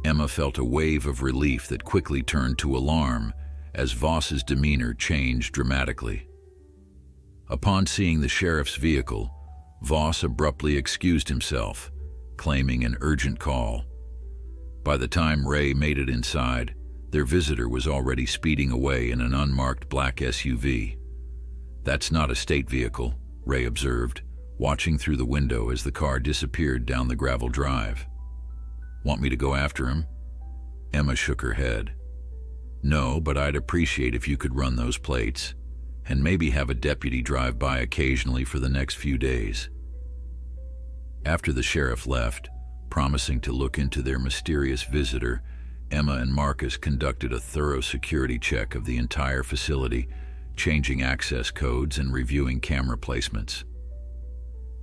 Emma felt a wave of relief that quickly turned to alarm as Voss's demeanor changed dramatically. Upon seeing the sheriff's vehicle, Voss abruptly excused himself, claiming an urgent call. By the time Ray made it inside, their visitor was already speeding away in an unmarked black SUV. That's not a state vehicle, Ray observed, watching through the window as the car disappeared down the gravel drive. Want me to go after him? Emma shook her head. No, but I'd appreciate if you could run those plates, and maybe have a deputy drive by occasionally for the next few days. After the sheriff left, promising to look into their mysterious visitor, Emma and Marcus conducted a thorough security check of the entire facility, changing access codes and reviewing camera placements.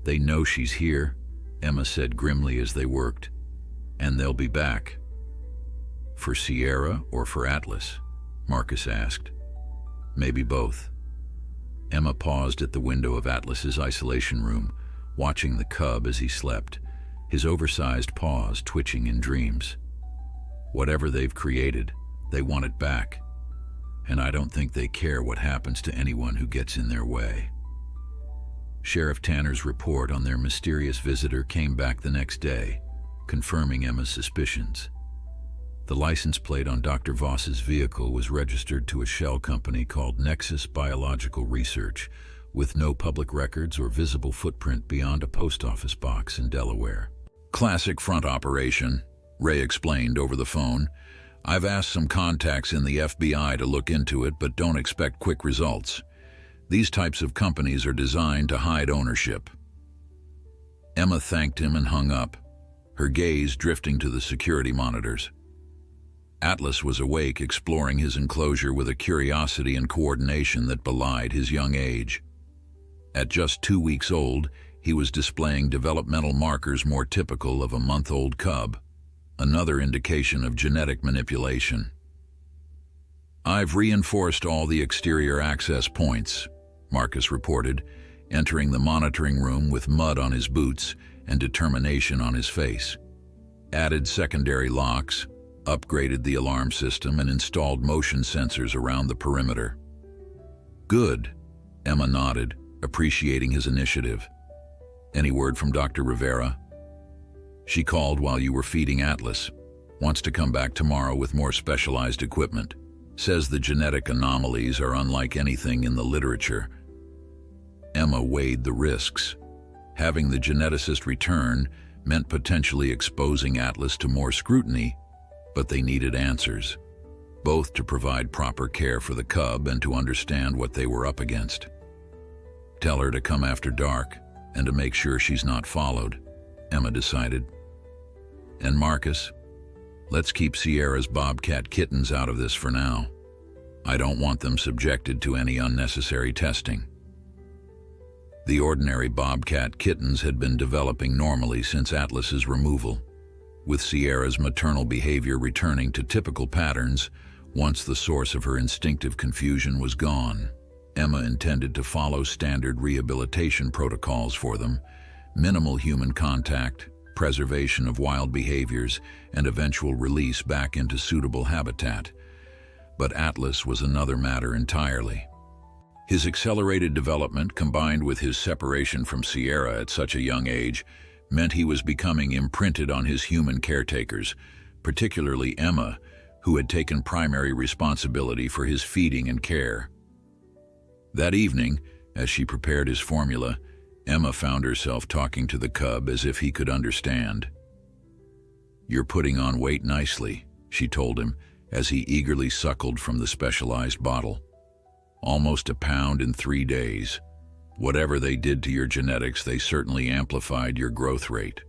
They know she's here, Emma said grimly as they worked, and they'll be back. For Sierra or for Atlas? Marcus asked. Maybe both. Emma paused at the window of Atlas's isolation room, watching the cub as he slept, his oversized paws twitching in dreams. Whatever they've created, they want it back, and I don't think they care what happens to anyone who gets in their way. Sheriff Tanner's report on their mysterious visitor came back the next day, confirming Emma's suspicions. The license plate on Dr. Voss's vehicle was registered to a shell company called Nexus Biological Research, with no public records or visible footprint beyond a post office box in Delaware. Classic front operation, Ray explained over the phone. I've asked some contacts in the FBI to look into it, but don't expect quick results. These types of companies are designed to hide ownership. Emma thanked him and hung up, her gaze drifting to the security monitors. Atlas was awake, exploring his enclosure with a curiosity and coordination that belied his young age. At just 2 weeks old, he was displaying developmental markers more typical of a month-old cub, another indication of genetic manipulation. I've reinforced all the exterior access points, Marcus reported, entering the monitoring room with mud on his boots and determination on his face. Added secondary locks, upgraded the alarm system, and installed motion sensors around the perimeter. Good, Emma nodded, appreciating his initiative. Any word from Dr. Rivera? She called while you were feeding Atlas. Wants to come back tomorrow with more specialized equipment. Says the genetic anomalies are unlike anything in the literature. Emma weighed the risks. Having the geneticist return meant potentially exposing Atlas to more scrutiny, but they needed answers, both to provide proper care for the cub and to understand what they were up against. Tell her to come after dark, and to make sure she's not followed, Emma decided. And Marcus, let's keep Sierra's Bobcat kittens out of this for now. I don't want them subjected to any unnecessary testing. The ordinary Bobcat kittens had been developing normally since Atlas's removal, with Sierra's maternal behavior returning to typical patterns once the source of her instinctive confusion was gone. Emma intended to follow standard rehabilitation protocols for them: minimal human contact, preservation of wild behaviors, and eventual release back into suitable habitat. But Atlas was another matter entirely. His accelerated development, combined with his separation from Sierra at such a young age, meant he was becoming imprinted on his human caretakers, particularly Emma, who had taken primary responsibility for his feeding and care. That evening, as she prepared his formula, Emma found herself talking to the cub as if he could understand. "You're putting on weight nicely," she told him, as he eagerly suckled from the specialized bottle. "Almost a pound in 3 days. Whatever they did to your genetics, they certainly amplified your growth rate."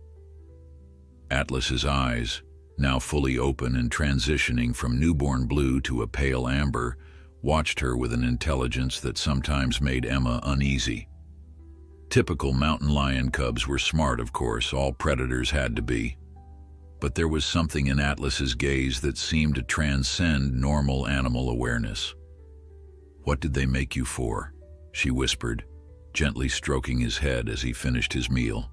Atlas's eyes, now fully open and transitioning from newborn blue to a pale amber, watched her with an intelligence that sometimes made Emma uneasy. Typical mountain lion cubs were smart, of course, all predators had to be. But there was something in Atlas's gaze that seemed to transcend normal animal awareness. "What did they make you for?" she whispered, gently stroking his head as he finished his meal.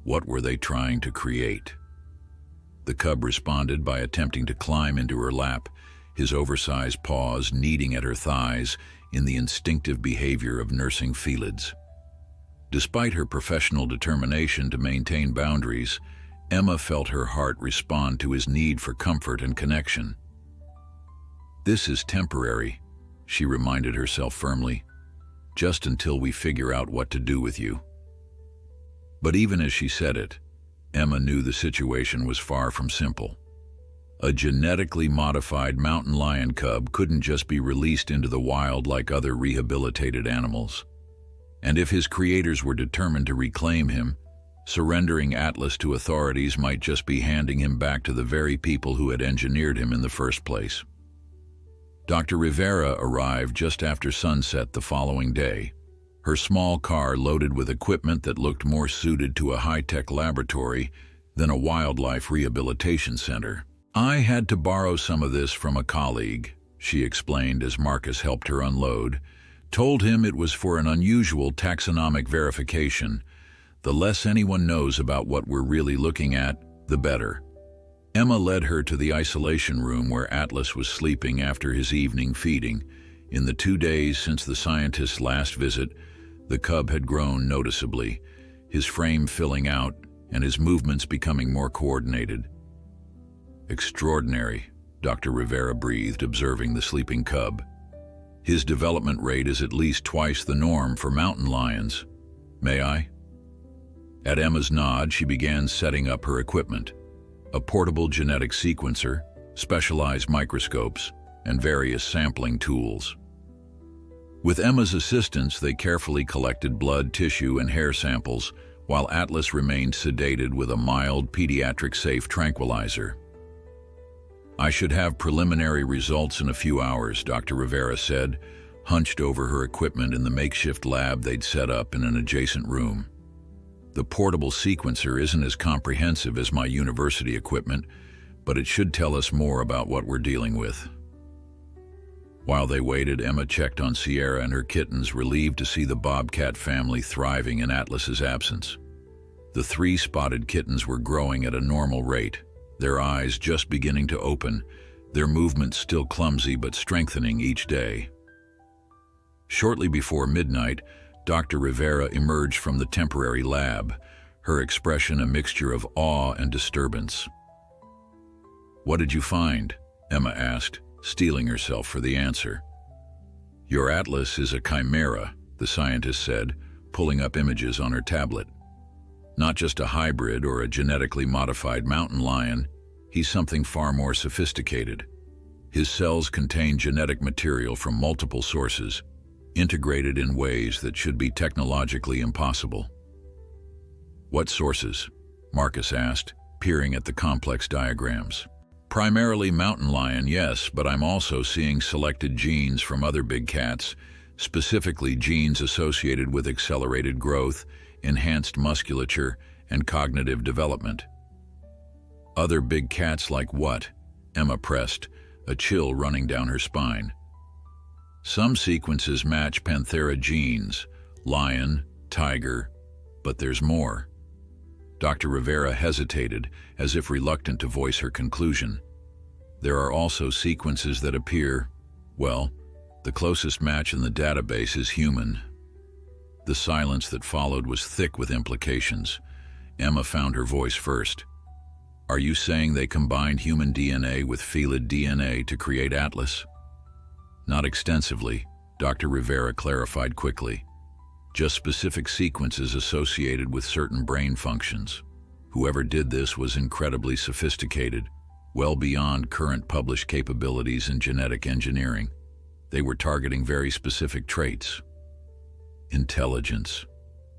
"What were they trying to create?" The cub responded by attempting to climb into her lap, his oversized paws kneading at her thighs in the instinctive behavior of nursing felids. Despite her professional determination to maintain boundaries, Emma felt her heart respond to his need for comfort and connection. "This is temporary," she reminded herself firmly, "just until we figure out what to do with you." But even as she said it, Emma knew the situation was far from simple. A genetically modified mountain lion cub couldn't just be released into the wild like other rehabilitated animals. And if his creators were determined to reclaim him, surrendering Atlas to authorities might just be handing him back to the very people who had engineered him in the first place. Dr. Rivera arrived just after sunset the following day, her small car loaded with equipment that looked more suited to a high-tech laboratory than a wildlife rehabilitation center. "I had to borrow some of this from a colleague," she explained as Marcus helped her unload. "Told him it was for an unusual taxonomic verification. The less anyone knows about what we're really looking at, the better." Emma led her to the isolation room where Atlas was sleeping after his evening feeding. In the 2 days since the scientist's last visit, the cub had grown noticeably, his frame filling out and his movements becoming more coordinated. "Extraordinary," Dr. Rivera breathed, observing the sleeping cub. "His development rate is at least twice the norm for mountain lions. May I?" At Emma's nod, she began setting up her equipment: a portable genetic sequencer, specialized microscopes, and various sampling tools. With Emma's assistance, they carefully collected blood, tissue, and hair samples, while Atlas remained sedated with a mild, pediatric-safe tranquilizer. "I should have preliminary results in a few hours," Dr. Rivera said, hunched over her equipment in the makeshift lab they'd set up in an adjacent room. "The portable sequencer isn't as comprehensive as my university equipment, but it should tell us more about what we're dealing with." While they waited, Emma checked on Sierra and her kittens, relieved to see the Bobcat family thriving in Atlas's absence. The 3 spotted kittens were growing at a normal rate, their eyes just beginning to open, their movements still clumsy but strengthening each day. Shortly before midnight, Dr. Rivera emerged from the temporary lab, her expression a mixture of awe and disturbance. "What did you find?" Emma asked, steeling herself for the answer. "Your Atlas is a chimera," the scientist said, pulling up images on her tablet. "Not just a hybrid or a genetically modified mountain lion, he's something far more sophisticated. His cells contain genetic material from multiple sources, integrated in ways that should be technologically impossible." "What sources?" Marcus asked, peering at the complex diagrams. "Primarily mountain lion, yes, but I'm also seeing selected genes from other big cats, specifically genes associated with accelerated growth, enhanced musculature, and cognitive development." "Other big cats like what?" Emma pressed, a chill running down her spine. "Some sequences match Panthera genes, lion, tiger, but there's more." Dr. Rivera hesitated, as if reluctant to voice her conclusion. "There are also sequences that appear, well, the closest match in the database is human." The silence that followed was thick with implications. Emma found her voice first. "Are you saying they combined human DNA with felid DNA to create Atlas?" "Not extensively," Dr. Rivera clarified quickly. "Just specific sequences associated with certain brain functions. Whoever did this was incredibly sophisticated, well beyond current published capabilities in genetic engineering. They were targeting very specific traits." "Intelligence,"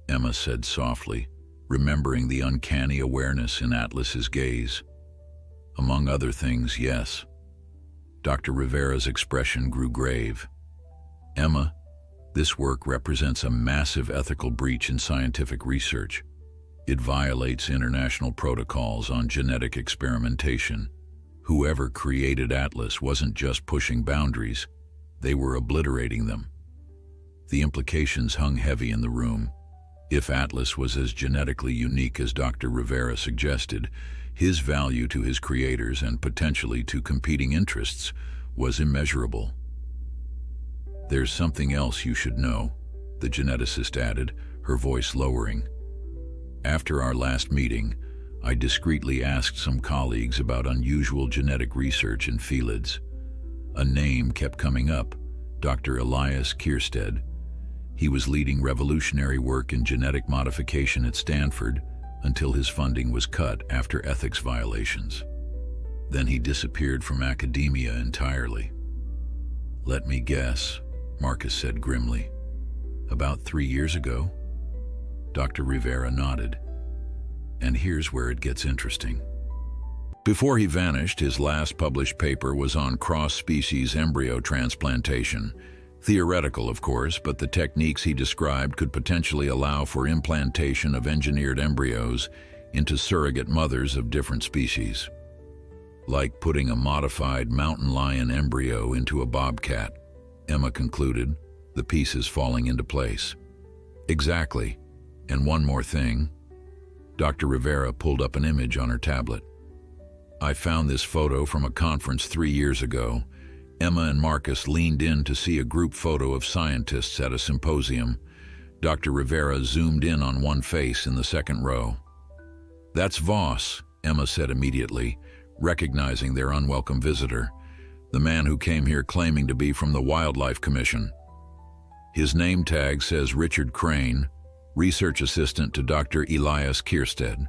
Emma said softly, remembering the uncanny awareness in Atlas's gaze. Among other things, yes. Dr. Rivera's expression grew grave. Emma, this work represents a massive ethical breach in scientific research. It violates international protocols on genetic experimentation. Whoever created Atlas wasn't just pushing boundaries, they were obliterating them. The implications hung heavy in the room. If Atlas was as genetically unique as Dr. Rivera suggested, his value to his creators and potentially to competing interests was immeasurable. "There's something else you should know," the geneticist added, her voice lowering. "After our last meeting, I discreetly asked some colleagues about unusual genetic research in felids. A name kept coming up, Dr. Elias Kierstead. He was leading revolutionary work in genetic modification at Stanford until his funding was cut after ethics violations. Then he disappeared from academia entirely." "Let me guess," Marcus said grimly. "About 3 years ago?" Dr. Rivera nodded. "And here's where it gets interesting. Before he vanished, his last published paper was on cross-species embryo transplantation. Theoretical, of course, but the techniques he described could potentially allow for implantation of engineered embryos into surrogate mothers of different species. Like putting a modified mountain lion embryo into a bobcat," Emma concluded, the pieces falling into place. "Exactly. And one more thing." Dr. Rivera pulled up an image on her tablet. "I found this photo from a conference 3 years ago." Emma and Marcus leaned in to see a group photo of scientists at a symposium. Dr. Rivera zoomed in on one face in the second row. "That's Voss," Emma said immediately, recognizing their unwelcome visitor, "the man who came here claiming to be from the Wildlife Commission. His name tag says Richard Crane, research assistant to Dr. Elias Kierstead."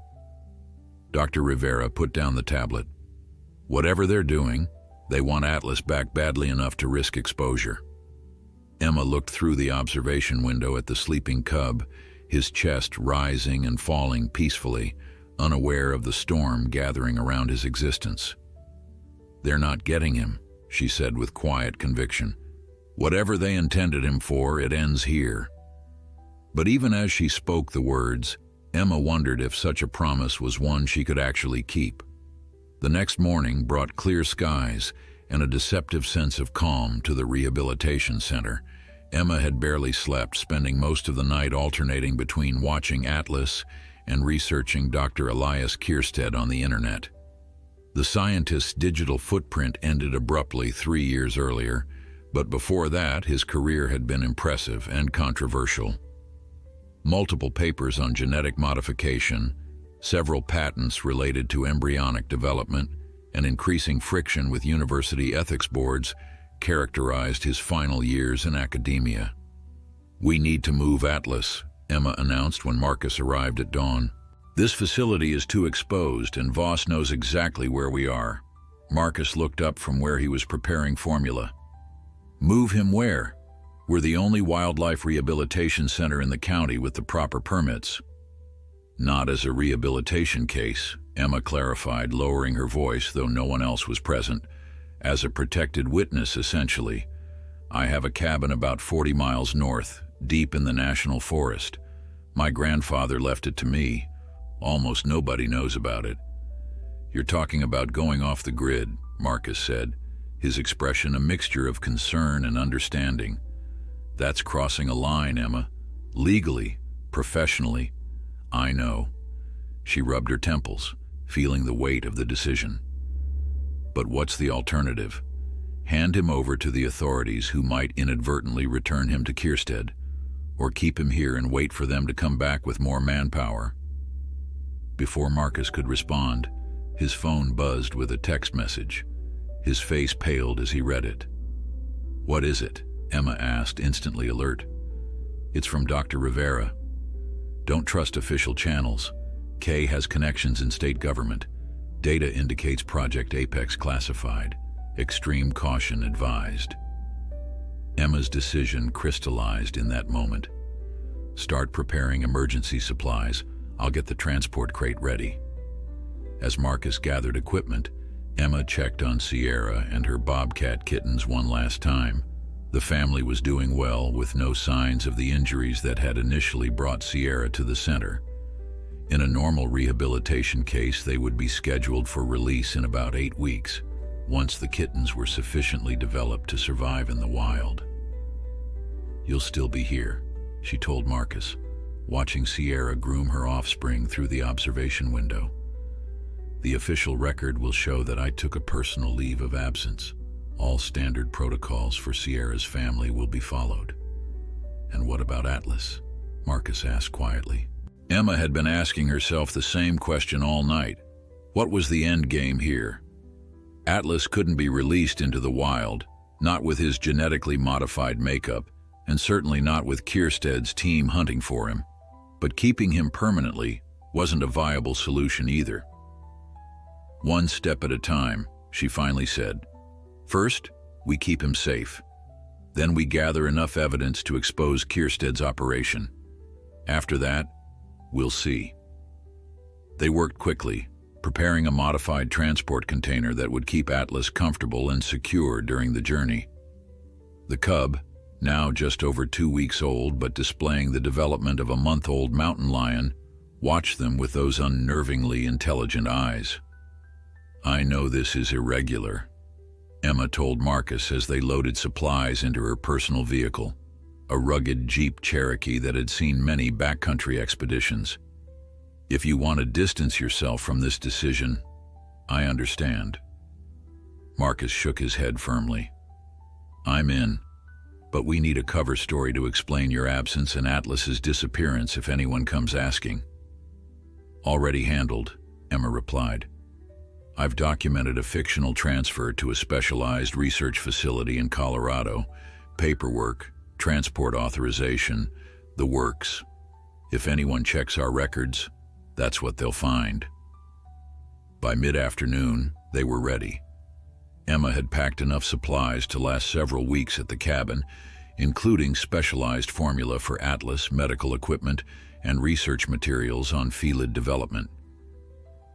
Dr. Rivera put down the tablet. "Whatever they're doing, they want Atlas back badly enough to risk exposure." Emma looked through the observation window at the sleeping cub, his chest rising and falling peacefully, unaware of the storm gathering around his existence. "They're not getting him," she said with quiet conviction. "Whatever they intended him for, it ends here." But even as she spoke the words, Emma wondered if such a promise was one she could actually keep. The next morning brought clear skies and a deceptive sense of calm to the rehabilitation center. Emma had barely slept, spending most of the night alternating between watching Atlas and researching Dr. Elias Kierstead on the internet. The scientist's digital footprint ended abruptly 3 years earlier, but before that his career had been impressive and controversial. Multiple papers on genetic modification, several patents related to embryonic development, and increasing friction with university ethics boards characterized his final years in academia. "We need to move Atlas," Emma announced when Marcus arrived at dawn. "This facility is too exposed, and Voss knows exactly where we are." Marcus looked up from where he was preparing formula. "Move him where? We're the only wildlife rehabilitation center in the county with the proper permits." "Not as a rehabilitation case," Emma clarified, lowering her voice, though no one else was present. "As a protected witness, essentially. I have a cabin about 40 miles north, deep in the national forest. My grandfather left it to me. Almost nobody knows about it." "You're talking about going off the grid," Marcus said, his expression a mixture of concern and understanding. "That's crossing a line, Emma. Legally, professionally. I know." She rubbed her temples, feeling the weight of the decision. "But what's the alternative? Hand him over to the authorities who might inadvertently return him to Kierstead, or keep him here and wait for them to come back with more manpower?" Before Marcus could respond, his phone buzzed with a text message. His face paled as he read it. "What is it?" Emma asked, instantly alert. "It's from Dr. Rivera. Don't trust official channels. Kay has connections in state government. Data indicates Project Apex classified. Extreme caution advised." Emma's decision crystallized in that moment. "Start preparing emergency supplies. I'll get the transport crate ready." As Marcus gathered equipment, Emma checked on Sierra and her Bobcat kittens one last time. The family was doing well, with no signs of the injuries that had initially brought Sierra to the center. In a normal rehabilitation case, they would be scheduled for release in about 8 weeks, once the kittens were sufficiently developed to survive in the wild. "You'll still be here," she told Marcus, watching Sierra groom her offspring through the observation window. "The official record will show that I took a personal leave of absence. All standard protocols for Sierra's family will be followed." "And what about Atlas?" Marcus asked quietly. Emma had been asking herself the same question all night. What was the end game here? Atlas couldn't be released into the wild, not with his genetically modified makeup, and certainly not with Kierstead's team hunting for him. But keeping him permanently wasn't a viable solution either. "One step at a time," she finally said. "First, we keep him safe. Then we gather enough evidence to expose Kierstead's operation. After that, we'll see." They worked quickly, preparing a modified transport container that would keep Atlas comfortable and secure during the journey. The cub, now just over 2 weeks old but displaying the development of a month-old mountain lion, watched them with those unnervingly intelligent eyes. "I know this is irregular," Emma told Marcus as they loaded supplies into her personal vehicle, a rugged Jeep Cherokee that had seen many backcountry expeditions. "If you want to distance yourself from this decision, I understand." Marcus shook his head firmly. "I'm in, but we need a cover story to explain your absence and Atlas's disappearance if anyone comes asking." "Already handled," Emma replied. "I've documented a fictional transfer to a specialized research facility in Colorado, paperwork, transport authorization, the works. If anyone checks our records, that's what they'll find." By mid-afternoon, they were ready. Emma had packed enough supplies to last several weeks at the cabin, including specialized formula for Atlas, medical equipment, and research materials on felid development.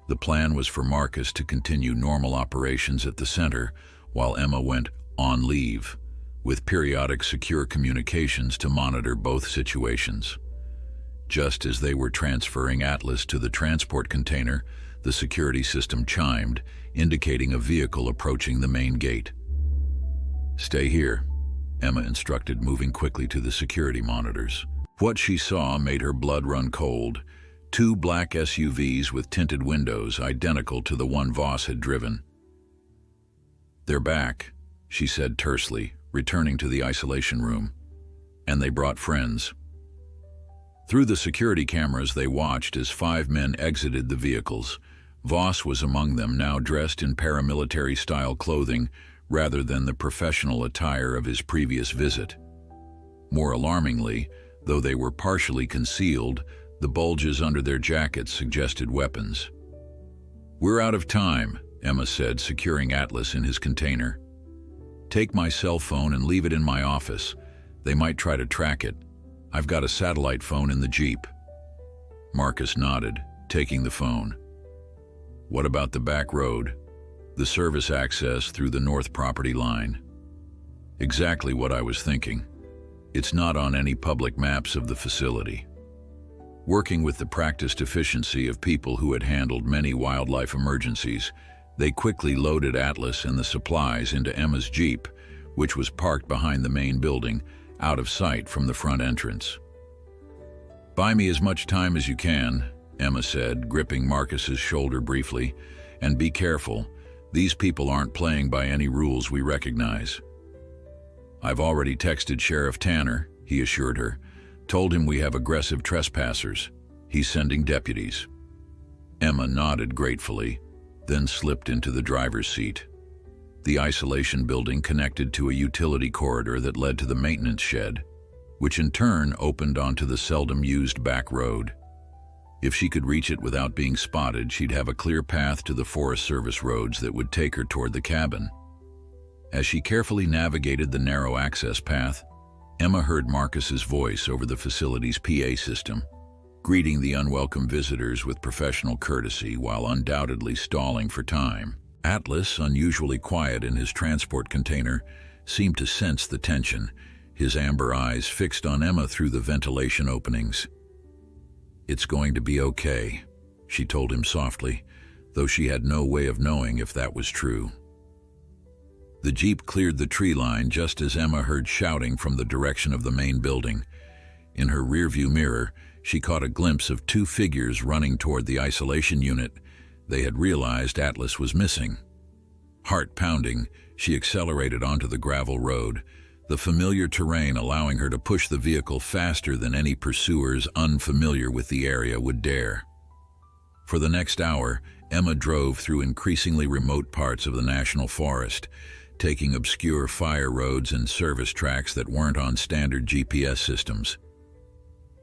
The plan was for Marcus to continue normal operations at the center while Emma went on leave, with periodic secure communications to monitor both situations. Just as they were transferring Atlas to the transport container, the security system chimed, indicating a vehicle approaching the main gate. "Stay here," Emma instructed, moving quickly to the security monitors. What she saw made her blood run cold. 2 black SUVs with tinted windows, identical to the one Voss had driven. "They're back," she said tersely, returning to the isolation room. "And they brought friends." Through the security cameras, they watched as 5 men exited the vehicles. Voss was among them, now dressed in paramilitary-style clothing rather than the professional attire of his previous visit. More alarmingly, though they were partially concealed, the bulges under their jackets suggested weapons. "We're out of time," Emma said, securing Atlas in his container. "Take my cell phone and leave it in my office. They might try to track it. I've got a satellite phone in the Jeep." Marcus nodded, taking the phone. "What about the back road? The service access through the north property line?" "Exactly what I was thinking. It's not on any public maps of the facility." Working with the practiced efficiency of people who had handled many wildlife emergencies, they quickly loaded Atlas and the supplies into Emma's Jeep, which was parked behind the main building, out of sight from the front entrance. "Buy me as much time as you can," Emma said, gripping Marcus's shoulder briefly, "and be careful. These people aren't playing by any rules we recognize." "I've already texted Sheriff Tanner," he assured her. "Told him we have aggressive trespassers. He's sending deputies." Emma nodded gratefully, then slipped into the driver's seat. The isolation building connected to a utility corridor that led to the maintenance shed, which in turn opened onto the seldom-used back road. If she could reach it without being spotted, she'd have a clear path to the Forest Service roads that would take her toward the cabin. As she carefully navigated the narrow access path, Emma heard Marcus's voice over the facility's PA system, greeting the unwelcome visitors with professional courtesy while undoubtedly stalling for time. Atlas, unusually quiet in his transport container, seemed to sense the tension, his amber eyes fixed on Emma through the ventilation openings. "It's going to be okay," she told him softly, though she had no way of knowing if that was true. The Jeep cleared the tree line just as Emma heard shouting from the direction of the main building. In her rearview mirror, she caught a glimpse of two figures running toward the isolation unit. They had realized Atlas was missing. Heart pounding, she accelerated onto the gravel road, the familiar terrain allowing her to push the vehicle faster than any pursuers unfamiliar with the area would dare. For the next hour, Emma drove through increasingly remote parts of the national forest, taking obscure fire roads and service tracks that weren't on standard GPS systems.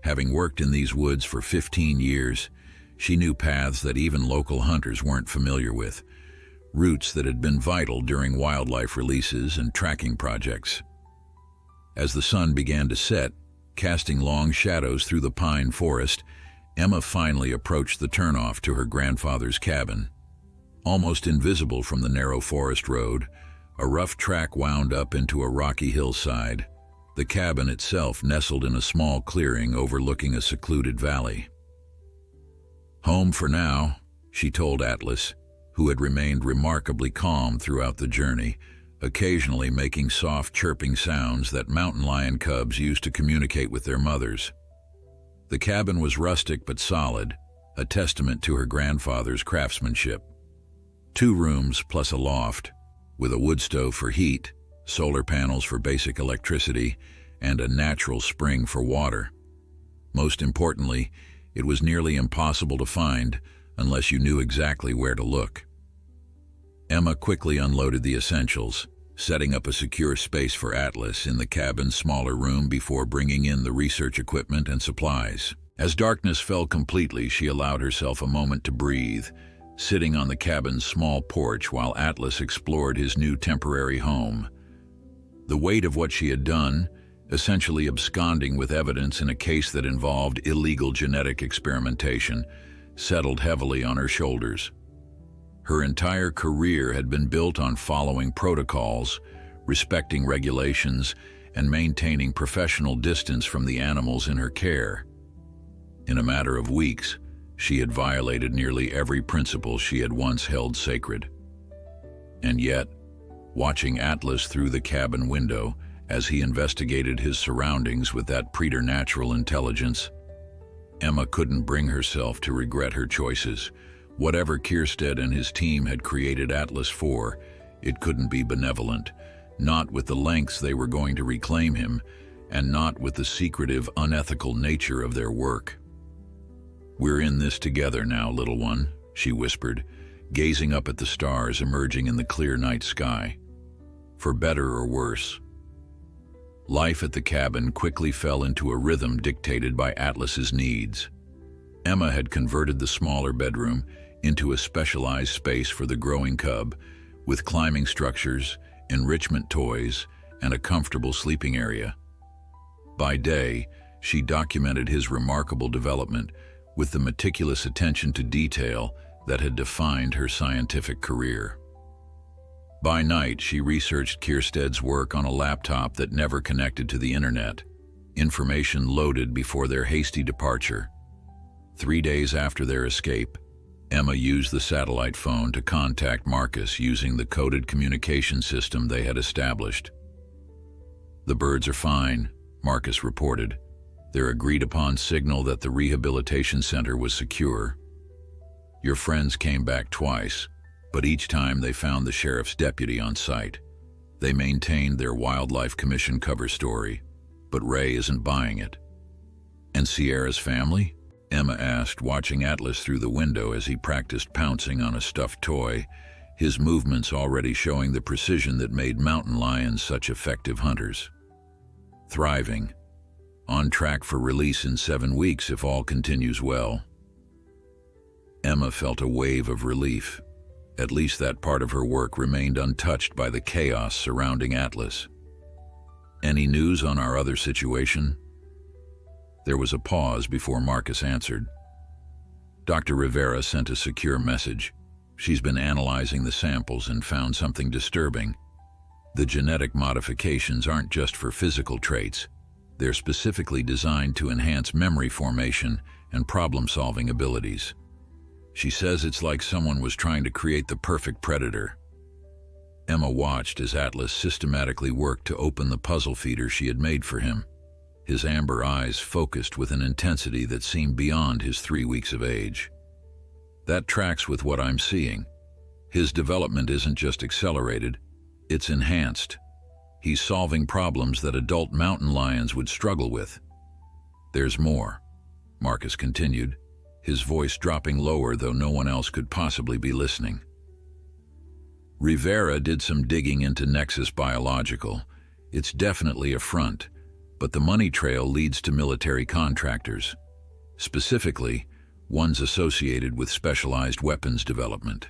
Having worked in these woods for 15 years, she knew paths that even local hunters weren't familiar with, routes that had been vital during wildlife releases and tracking projects. As the sun began to set, casting long shadows through the pine forest, Emma finally approached the turnoff to her grandfather's cabin. Almost invisible from the narrow forest road, a rough track wound up into a rocky hillside. The cabin itself nestled in a small clearing overlooking a secluded valley. "Home for now," she told Atlas, who had remained remarkably calm throughout the journey, occasionally making soft chirping sounds that mountain lion cubs used to communicate with their mothers. The cabin was rustic but solid, a testament to her grandfather's craftsmanship. 2 rooms plus a loft, with a wood stove for heat, solar panels for basic electricity, and a natural spring for water. Most importantly, it was nearly impossible to find unless you knew exactly where to look. Emma quickly unloaded the essentials, setting up a secure space for Atlas in the cabin's smaller room before bringing in the research equipment and supplies. As darkness fell completely, she allowed herself a moment to breathe, sitting on the cabin's small porch while Atlas explored his new temporary home. The weight of what she had done, essentially absconding with evidence in a case that involved illegal genetic experimentation, settled heavily on her shoulders. Her entire career had been built on following protocols, respecting regulations, and maintaining professional distance from the animals in her care. In a matter of weeks, she had violated nearly every principle she had once held sacred. And yet, watching Atlas through the cabin window as he investigated his surroundings with that preternatural intelligence, Emma couldn't bring herself to regret her choices. Whatever Kierstead and his team had created Atlas for, it couldn't be benevolent, not with the lengths they were going to reclaim him, and not with the secretive, unethical nature of their work. "We're in this together now, little one," she whispered, gazing up at the stars emerging in the clear night sky. "For better or worse." Life at the cabin quickly fell into a rhythm dictated by Atlas's needs. Emma had converted the smaller bedroom into a specialized space for the growing cub, with climbing structures, enrichment toys, and a comfortable sleeping area. By day, she documented his remarkable development with the meticulous attention to detail that had defined her scientific career. By night, she researched Kierstead's work on a laptop that never connected to the internet, information loaded before their hasty departure. 3 days after their escape, Emma used the satellite phone to contact Marcus using the coded communication system they had established. "The birds are fine," Marcus reported, their agreed-upon signal that the rehabilitation center was secure. "Your friends came back twice, but each time they found the sheriff's deputy on site. They maintained their wildlife commission cover story, but Ray isn't buying it." "And Sierra's family?" Emma asked, watching Atlas through the window as he practiced pouncing on a stuffed toy, his movements already showing the precision that made mountain lions such effective hunters. "Thriving. On track for release in 7 weeks if all continues well." Emma felt a wave of relief. At least that part of her work remained untouched by the chaos surrounding Atlas. "Any news on our other situation?" There was a pause before Marcus answered. "Dr. Rivera sent a secure message. She's been analyzing the samples and found something disturbing. The genetic modifications aren't just for physical traits. They're specifically designed to enhance memory formation and problem-solving abilities. She says it's like someone was trying to create the perfect predator. Emma watched as Atlas systematically worked to open the puzzle feeder she had made for him. His amber eyes focused with an intensity that seemed beyond his 3 weeks of age. That tracks with what I'm seeing. His development isn't just accelerated, it's enhanced. He's solving problems that adult mountain lions would struggle with. There's more, Marcus continued, his voice dropping lower though no one else could possibly be listening. Rivera did some digging into Nexus Biological. It's definitely a front, but the money trail leads to military contractors. Specifically, ones associated with specialized weapons development.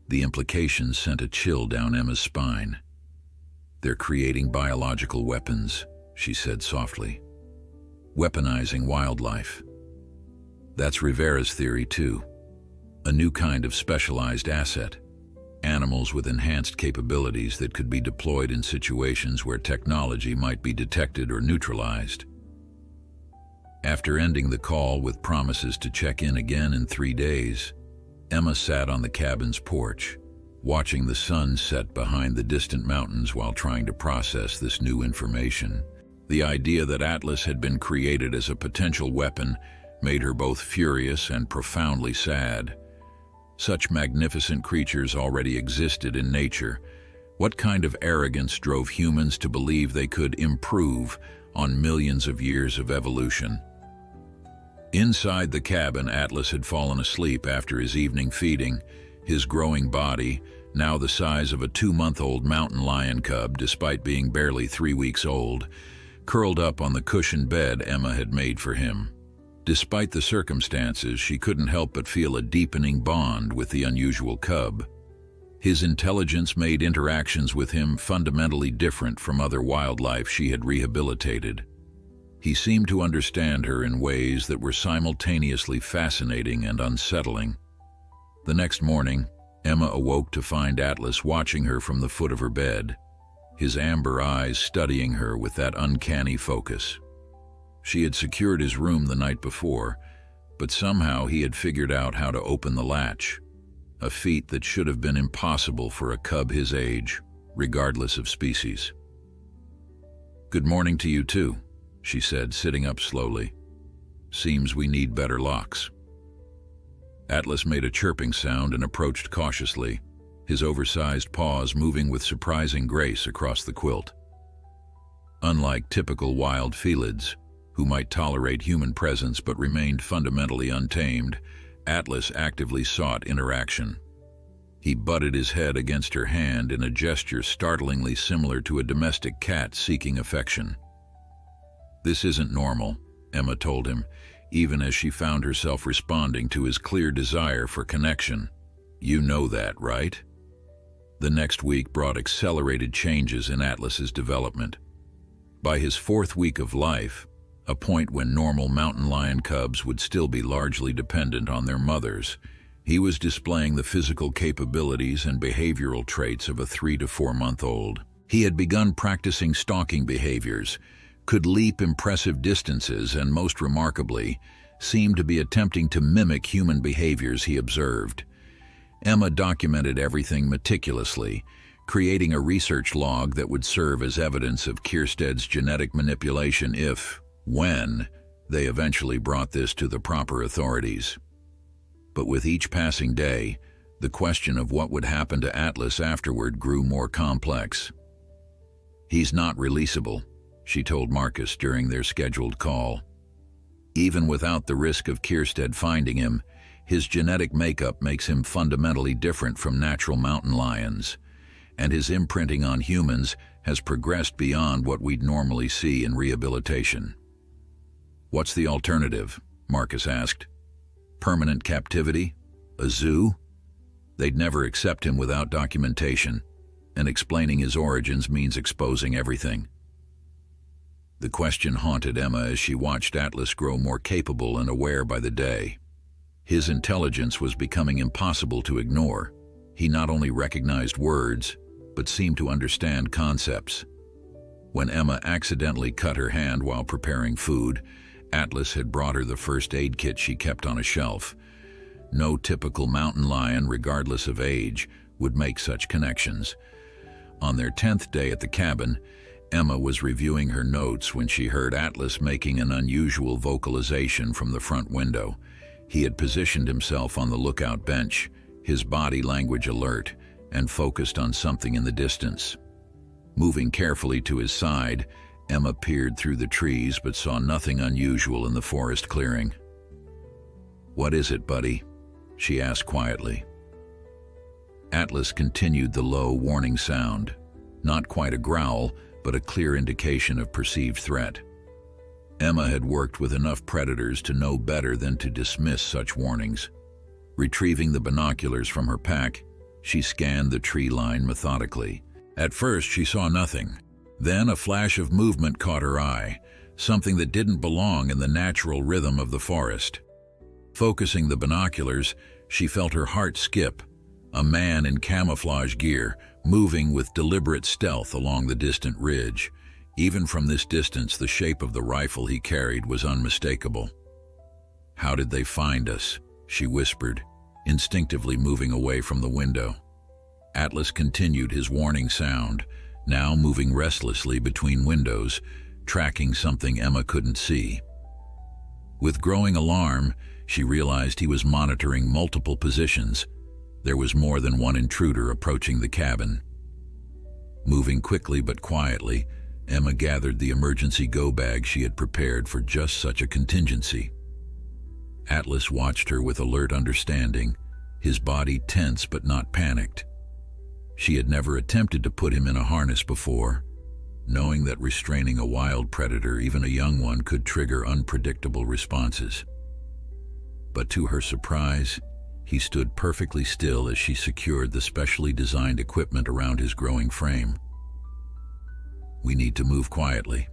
The implications sent a chill down Emma's spine. They're creating biological weapons, she said softly. Weaponizing wildlife. That's Rivera's theory too. A new kind of specialized asset. Animals with enhanced capabilities that could be deployed in situations where technology might be detected or neutralized. After ending the call with promises to check in again in 3 days, Emma sat on the cabin's porch, watching the sun set behind the distant mountains while trying to process this new information. The idea that Atlas had been created as a potential weapon made her both furious and profoundly sad. Such magnificent creatures already existed in nature. What kind of arrogance drove humans to believe they could improve on millions of years of evolution? Inside the cabin, Atlas had fallen asleep after his evening feeding, his growing body, now the size of a 2-month-old mountain lion cub despite being barely 3 weeks old, curled up on the cushioned bed Emma had made for him. Despite the circumstances, she couldn't help but feel a deepening bond with the unusual cub. His intelligence made interactions with him fundamentally different from other wildlife she had rehabilitated. He seemed to understand her in ways that were simultaneously fascinating and unsettling. The next morning, Emma awoke to find Atlas watching her from the foot of her bed, his amber eyes studying her with that uncanny focus. She had secured his room the night before, but somehow he had figured out how to open the latch, a feat that should have been impossible for a cub his age, regardless of species. "Good morning to you too," she said, sitting up slowly. "Seems we need better locks." Atlas made a chirping sound and approached cautiously, his oversized paws moving with surprising grace across the quilt. Unlike typical wild felids, who might tolerate human presence but remained fundamentally untamed, Atlas actively sought interaction. He butted his head against her hand in a gesture startlingly similar to a domestic cat seeking affection. "This isn't normal," Emma told him, even as she found herself responding to his clear desire for connection. "You know that, right?" The next week brought accelerated changes in Atlas's development. By his 4th week of life, a point when normal mountain lion cubs would still be largely dependent on their mothers, he was displaying the physical capabilities and behavioral traits of a 3 to 4-month-old. He had begun practicing stalking behaviors, could leap impressive distances, and most remarkably, seemed to be attempting to mimic human behaviors he observed. Emma documented everything meticulously, creating a research log that would serve as evidence of Kierstead's genetic manipulation when they eventually brought this to the proper authorities. But with each passing day, the question of what would happen to Atlas afterward grew more complex. "He's not releasable," she told Marcus during their scheduled call. "Even without the risk of Kierstead finding him, his genetic makeup makes him fundamentally different from natural mountain lions, and his imprinting on humans has progressed beyond what we'd normally see in rehabilitation." "What's the alternative?" Marcus asked. "Permanent captivity? A zoo?" They'd never accept him without documentation, and explaining his origins means exposing everything. The question haunted Emma as she watched Atlas grow more capable and aware by the day. His intelligence was becoming impossible to ignore. He not only recognized words, but seemed to understand concepts. When Emma accidentally cut her hand while preparing food, Atlas had brought her the first aid kit she kept on a shelf. No typical mountain lion, regardless of age, would make such connections. On their 10th day at the cabin, Emma was reviewing her notes when she heard Atlas making an unusual vocalization from the front window. He had positioned himself on the lookout bench, his body language alert, and focused on something in the distance. Moving carefully to his side, Emma peered through the trees but saw nothing unusual in the forest clearing. "What is it, buddy?" she asked quietly. Atlas continued the low, warning sound. Not quite a growl, but a clear indication of perceived threat. Emma had worked with enough predators to know better than to dismiss such warnings. Retrieving the binoculars from her pack, she scanned the tree line methodically. At first, she saw nothing. Then a flash of movement caught her eye, something that didn't belong in the natural rhythm of the forest. Focusing the binoculars, she felt her heart skip. A man in camouflage gear, moving with deliberate stealth along the distant ridge. Even from this distance, the shape of the rifle he carried was unmistakable. "How did they find us?" she whispered, instinctively moving away from the window. Atlas continued his warning sound, now moving restlessly between windows, tracking something Emma couldn't see. With growing alarm, she realized he was monitoring multiple positions. There was more than one intruder approaching the cabin. Moving quickly but quietly, Emma gathered the emergency go-bag she had prepared for just such a contingency. Atlas watched her with alert understanding, his body tense but not panicked. She had never attempted to put him in a harness before, knowing that restraining a wild predator, even a young one, could trigger unpredictable responses. But to her surprise, he stood perfectly still as she secured the specially designed equipment around his growing frame. "We need to move quietly,"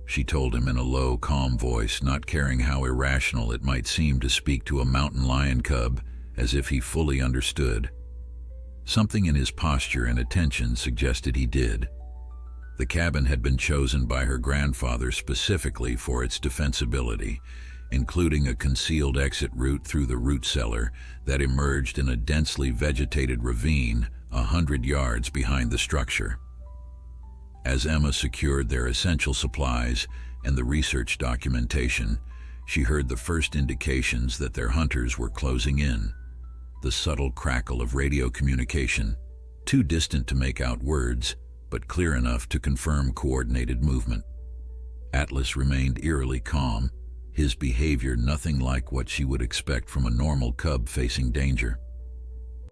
she told him in a low, calm voice, not caring how irrational it might seem to speak to a mountain lion cub, as if he fully understood. Something in his posture and attention suggested he did. The cabin had been chosen by her grandfather specifically for its defensibility, including a concealed exit route through the root cellar that emerged in a densely vegetated ravine 100 yards behind the structure. As Emma secured their essential supplies and the research documentation, she heard the first indications that their hunters were closing in. The subtle crackle of radio communication, too distant to make out words, but clear enough to confirm coordinated movement. Atlas remained eerily calm, his behavior nothing like what she would expect from a normal cub facing danger.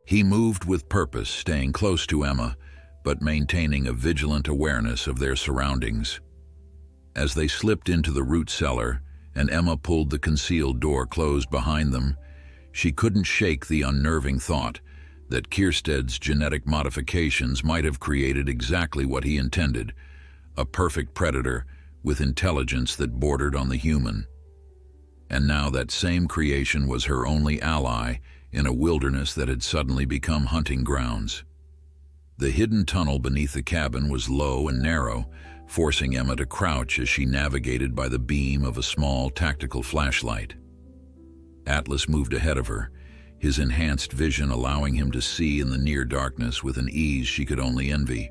He moved with purpose, staying close to Emma, but maintaining a vigilant awareness of their surroundings. As they slipped into the root cellar and Emma pulled the concealed door closed behind them, she couldn't shake the unnerving thought that Kierstead's genetic modifications might have created exactly what he intended, a perfect predator with intelligence that bordered on the human. And now that same creation was her only ally in a wilderness that had suddenly become hunting grounds. The hidden tunnel beneath the cabin was low and narrow, forcing Emma to crouch as she navigated by the beam of a small tactical flashlight. Atlas moved ahead of her, his enhanced vision allowing him to see in the near darkness with an ease she could only envy.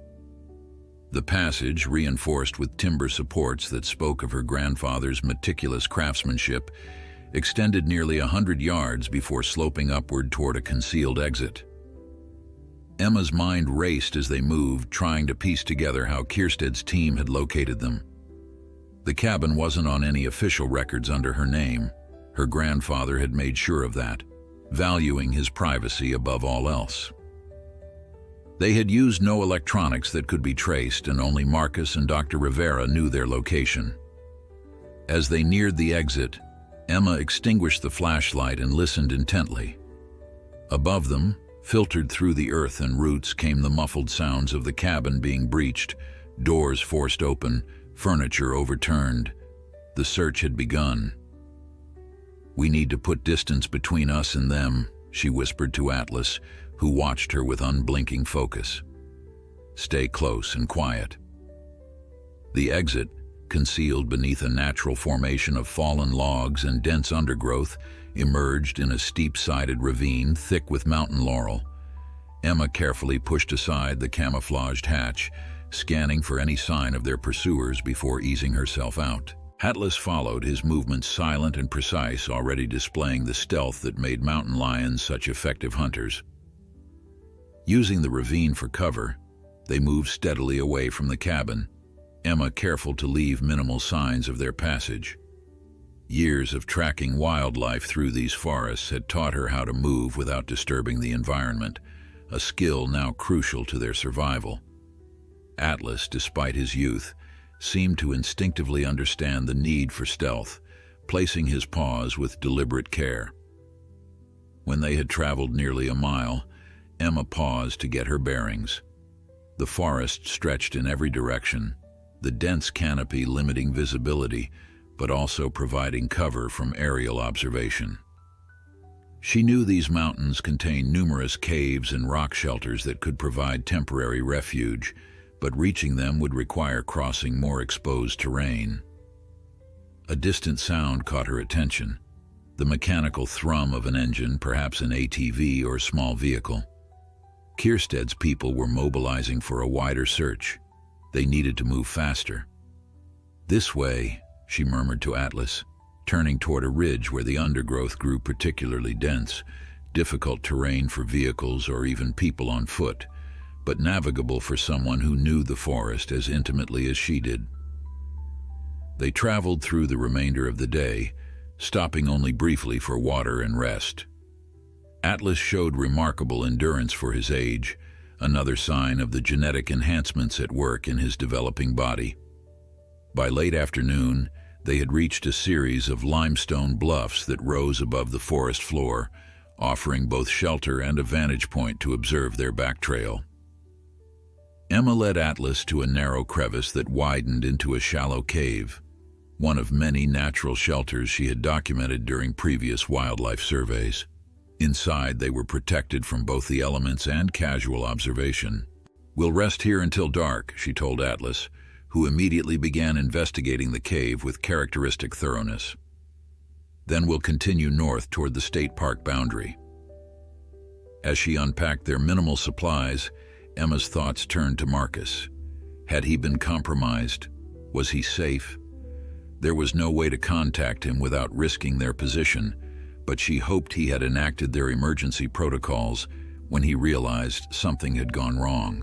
The passage, reinforced with timber supports that spoke of her grandfather's meticulous craftsmanship, extended nearly 100 yards before sloping upward toward a concealed exit. Emma's mind raced as they moved, trying to piece together how Kierstead's team had located them. The cabin wasn't on any official records under her name. Her grandfather had made sure of that, valuing his privacy above all else. They had used no electronics that could be traced, and only Marcus and Dr. Rivera knew their location. As they neared the exit, Emma extinguished the flashlight and listened intently. Above them, filtered through the earth and roots, came the muffled sounds of the cabin being breached, doors forced open, furniture overturned. The search had begun. "We need to put distance between us and them," she whispered to Atlas, who watched her with unblinking focus. "Stay close and quiet." The exit, concealed beneath a natural formation of fallen logs and dense undergrowth, emerged in a steep-sided ravine thick with mountain laurel. Emma carefully pushed aside the camouflaged hatch, scanning for any sign of their pursuers before easing herself out. Atlas followed, his movements silent and precise, already displaying the stealth that made mountain lions such effective hunters. Using the ravine for cover, they moved steadily away from the cabin, Emma careful to leave minimal signs of their passage. Years of tracking wildlife through these forests had taught her how to move without disturbing the environment, a skill now crucial to their survival. Atlas, despite his youth, seemed to instinctively understand the need for stealth, placing his paws with deliberate care. When they had traveled nearly a mile, Emma paused to get her bearings. The forest stretched in every direction, the dense canopy limiting visibility, but also providing cover from aerial observation. She knew these mountains contained numerous caves and rock shelters that could provide temporary refuge, but reaching them would require crossing more exposed terrain. A distant sound caught her attention, the mechanical thrum of an engine, perhaps an ATV or small vehicle. Kiersted's people were mobilizing for a wider search. They needed to move faster. "This way," she murmured to Atlas, turning toward a ridge where the undergrowth grew particularly dense, difficult terrain for vehicles or even people on foot, but navigable for someone who knew the forest as intimately as she did. They traveled through the remainder of the day, stopping only briefly for water and rest. Atlas showed remarkable endurance for his age, another sign of the genetic enhancements at work in his developing body. By late afternoon, they had reached a series of limestone bluffs that rose above the forest floor, offering both shelter and a vantage point to observe their back trail. Emma led Atlas to a narrow crevice that widened into a shallow cave, one of many natural shelters she had documented during previous wildlife surveys. Inside, they were protected from both the elements and casual observation. "We'll rest here until dark," she told Atlas, who immediately began investigating the cave with characteristic thoroughness. "Then we'll continue north toward the state park boundary." As she unpacked their minimal supplies, Emma's thoughts turned to Marcus. Had he been compromised? Was he safe? There was no way to contact him without risking their position, but she hoped he had enacted their emergency protocols when he realized something had gone wrong.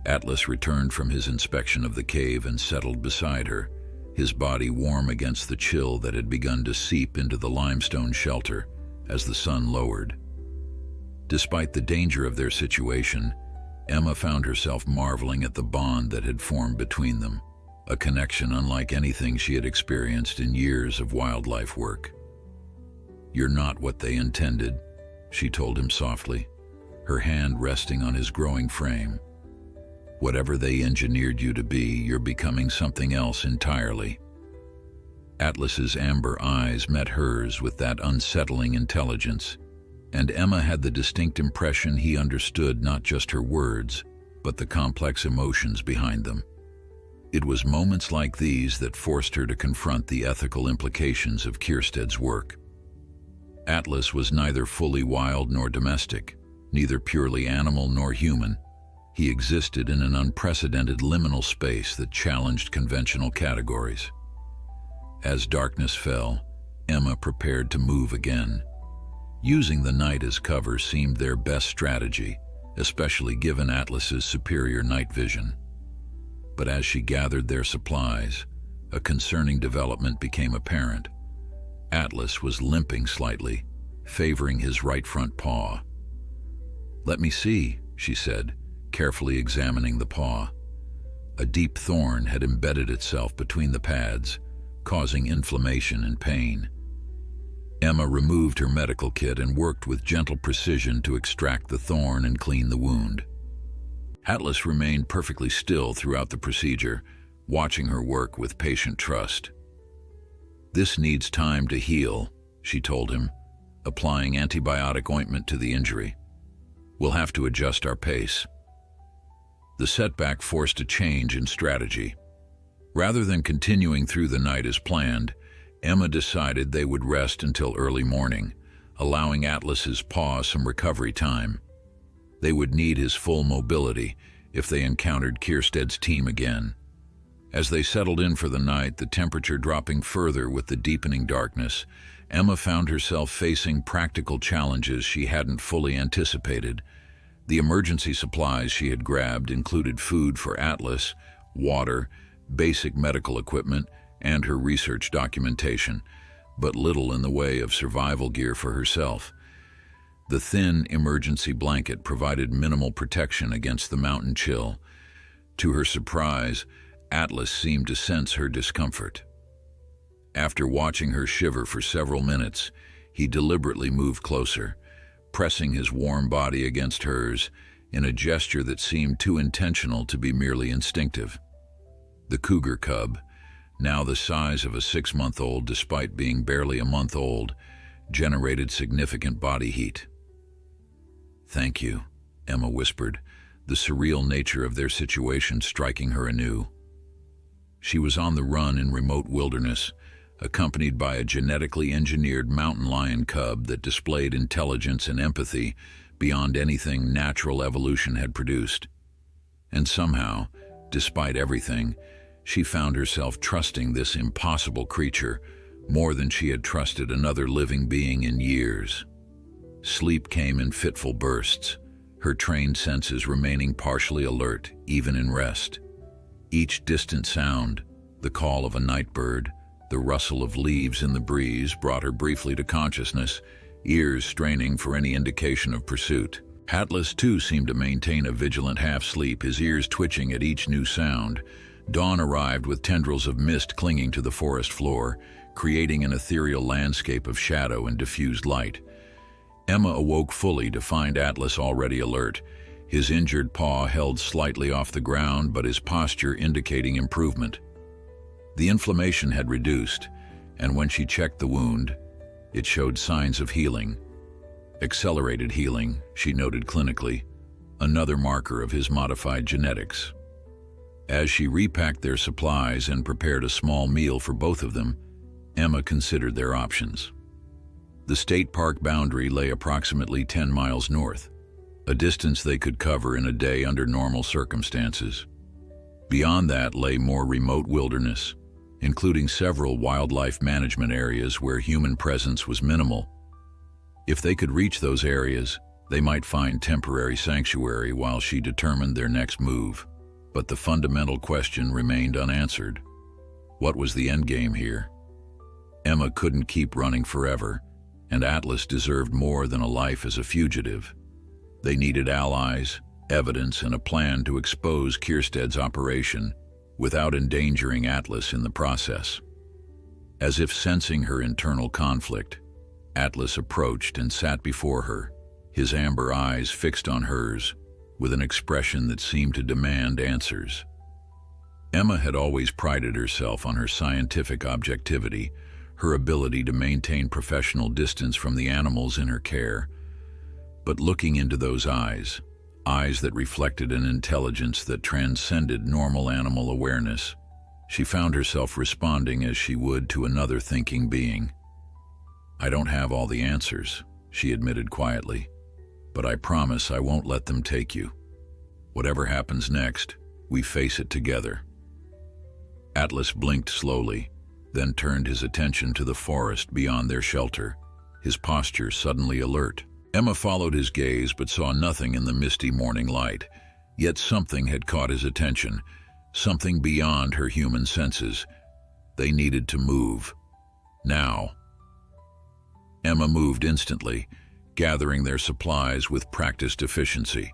Atlas returned from his inspection of the cave and settled beside her, his body warm against the chill that had begun to seep into the limestone shelter as the sun lowered. Despite the danger of their situation, Emma found herself marveling at the bond that had formed between them, a connection unlike anything she had experienced in years of wildlife work. "You're not what they intended," she told him softly, her hand resting on his growing frame. "Whatever they engineered you to be, you're becoming something else entirely." Atlas's amber eyes met hers with that unsettling intelligence, and Emma had the distinct impression he understood not just her words, but the complex emotions behind them. It was moments like these that forced her to confront the ethical implications of Kiersted's work. Atlas was neither fully wild nor domestic, neither purely animal nor human. He existed in an unprecedented liminal space that challenged conventional categories. As darkness fell, Emma prepared to move again. Using the night as cover seemed their best strategy, especially given Atlas's superior night vision. But as she gathered their supplies, a concerning development became apparent. Atlas was limping slightly, favoring his right front paw. "Let me see," she said, carefully examining the paw. A deep thorn had embedded itself between the pads, causing inflammation and pain. Emma removed her medical kit and worked with gentle precision to extract the thorn and clean the wound. Atlas remained perfectly still throughout the procedure, watching her work with patient trust. "This needs time to heal," she told him, applying antibiotic ointment to the injury. "We'll have to adjust our pace." The setback forced a change in strategy. Rather than continuing through the night as planned, Emma decided they would rest until early morning, allowing Atlas's paw some recovery time. They would need his full mobility if they encountered Kierstead's team again. As they settled in for the night, the temperature dropping further with the deepening darkness, Emma found herself facing practical challenges she hadn't fully anticipated. The emergency supplies she had grabbed included food for Atlas, water, basic medical equipment, and her research documentation, but little in the way of survival gear for herself. The thin emergency blanket provided minimal protection against the mountain chill. To her surprise, Atlas seemed to sense her discomfort. After watching her shiver for several minutes, he deliberately moved closer, pressing his warm body against hers in a gesture that seemed too intentional to be merely instinctive. The cougar cub, now the size of a 6-month-old despite being barely a month old, generated significant body heat. "Thank you," Emma whispered, the surreal nature of their situation striking her anew. She was on the run in remote wilderness, accompanied by a genetically engineered mountain lion cub that displayed intelligence and empathy beyond anything natural evolution had produced. And somehow, despite everything, she found herself trusting this impossible creature more than she had trusted another living being in years. Sleep came in fitful bursts, her trained senses remaining partially alert even in rest. Each distant sound, the call of a night bird, the rustle of leaves in the breeze, brought her briefly to consciousness, ears straining for any indication of pursuit. Atlas, too, seemed to maintain a vigilant half-sleep, his ears twitching at each new sound. Dawn arrived with tendrils of mist clinging to the forest floor, creating an ethereal landscape of shadow and diffused light. Emma awoke fully to find Atlas already alert, his injured paw held slightly off the ground, but his posture indicating improvement. The inflammation had reduced, and when she checked the wound, it showed signs of healing. Accelerated healing, she noted clinically, another marker of his modified genetics. As she repacked their supplies and prepared a small meal for both of them, Emma considered their options. The state park boundary lay approximately 10 miles north, a distance they could cover in a day under normal circumstances. Beyond that lay more remote wilderness, including several wildlife management areas where human presence was minimal. If they could reach those areas, they might find temporary sanctuary while she determined their next move. But the fundamental question remained unanswered. What was the endgame here? Emma couldn't keep running forever, and Atlas deserved more than a life as a fugitive. They needed allies, evidence, and a plan to expose Kierstead's operation without endangering Atlas in the process. As if sensing her internal conflict, Atlas approached and sat before her, his amber eyes fixed on hers, with an expression that seemed to demand answers. Emma had always prided herself on her scientific objectivity, her ability to maintain professional distance from the animals in her care. But looking into those eyes that reflected an intelligence that transcended normal animal awareness, she found herself responding as she would to another thinking being. "I don't have all the answers," she admitted quietly, "but I promise I won't let them take you. Whatever happens next, we face it together." Atlas blinked slowly, then turned his attention to the forest beyond their shelter, his posture suddenly alert. Emma followed his gaze but saw nothing in the misty morning light, yet something had caught his attention, something beyond her human senses. They needed to move. Now. Emma moved instantly, gathering their supplies with practiced efficiency.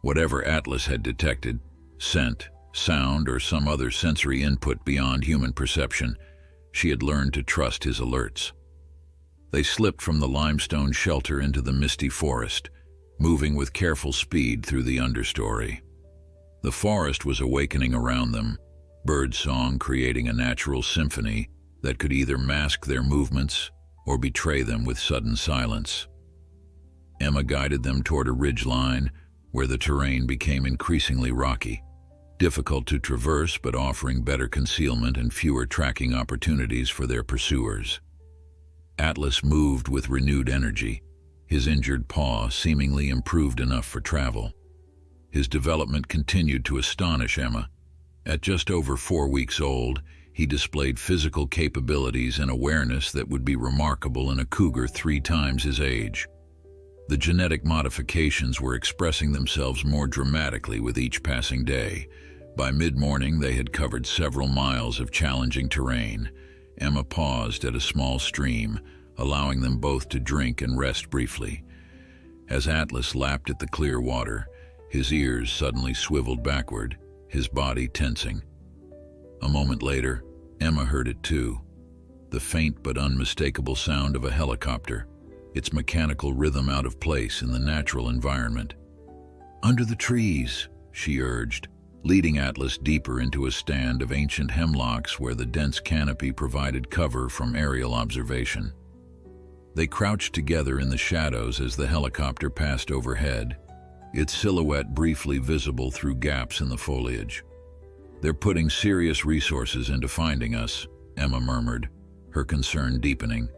Whatever Atlas had detected, scent, sound, or some other sensory input beyond human perception, she had learned to trust his alerts. They slipped from the limestone shelter into the misty forest, moving with careful speed through the understory. The forest was awakening around them, birdsong creating a natural symphony that could either mask their movements or betray them with sudden silence. Emma guided them toward a ridge line where the terrain became increasingly rocky, difficult to traverse but offering better concealment and fewer tracking opportunities for their pursuers. Atlas moved with renewed energy, his injured paw seemingly improved enough for travel. His development continued to astonish Emma. At just over 4 weeks old, he displayed physical capabilities and awareness that would be remarkable in a cougar 3 times his age. The genetic modifications were expressing themselves more dramatically with each passing day. By mid-morning, they had covered several miles of challenging terrain. Emma paused at a small stream, allowing them both to drink and rest briefly. As Atlas lapped at the clear water, his ears suddenly swiveled backward, his body tensing. A moment later, Emma heard it too, the faint but unmistakable sound of a helicopter, its mechanical rhythm out of place in the natural environment. "Under the trees," she urged, leading Atlas deeper into a stand of ancient hemlocks where the dense canopy provided cover from aerial observation. They crouched together in the shadows as the helicopter passed overhead, its silhouette briefly visible through gaps in the foliage. "They're putting serious resources into finding us," Emma murmured, her concern deepening.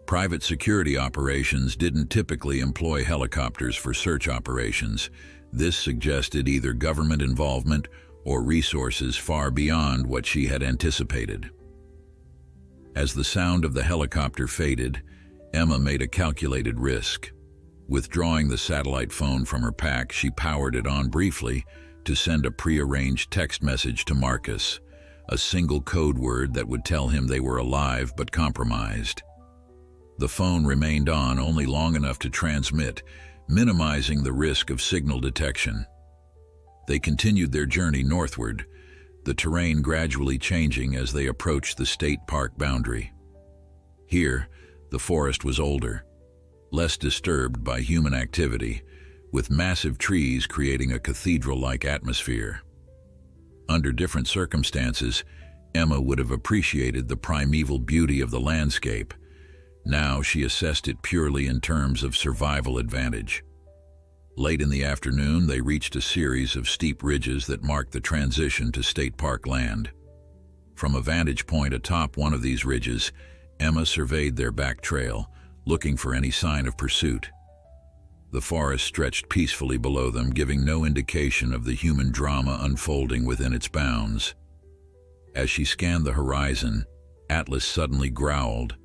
Private security operations didn't typically employ helicopters for search operations. This suggested either government involvement or resources far beyond what she had anticipated. As the sound of the helicopter faded, Emma made a calculated risk. Withdrawing the satellite phone from her pack, she powered it on briefly to send a prearranged text message to Marcus, a single code word that would tell him they were alive but compromised. The phone remained on only long enough to transmit, minimizing the risk of signal detection. They continued their journey northward, the terrain gradually changing as they approached the state park boundary. Here, the forest was older, less disturbed by human activity, with massive trees creating a cathedral-like atmosphere. Under different circumstances, Emma would have appreciated the primeval beauty of the landscape. Now she assessed it purely in terms of survival advantage. Late in the afternoon, they reached a series of steep ridges that marked the transition to state park land. From a vantage point atop one of these ridges, Emma surveyed their back trail, looking for any sign of pursuit. The forest stretched peacefully below them, giving no indication of the human drama unfolding within its bounds. As she scanned the horizon, Atlas suddenly growled,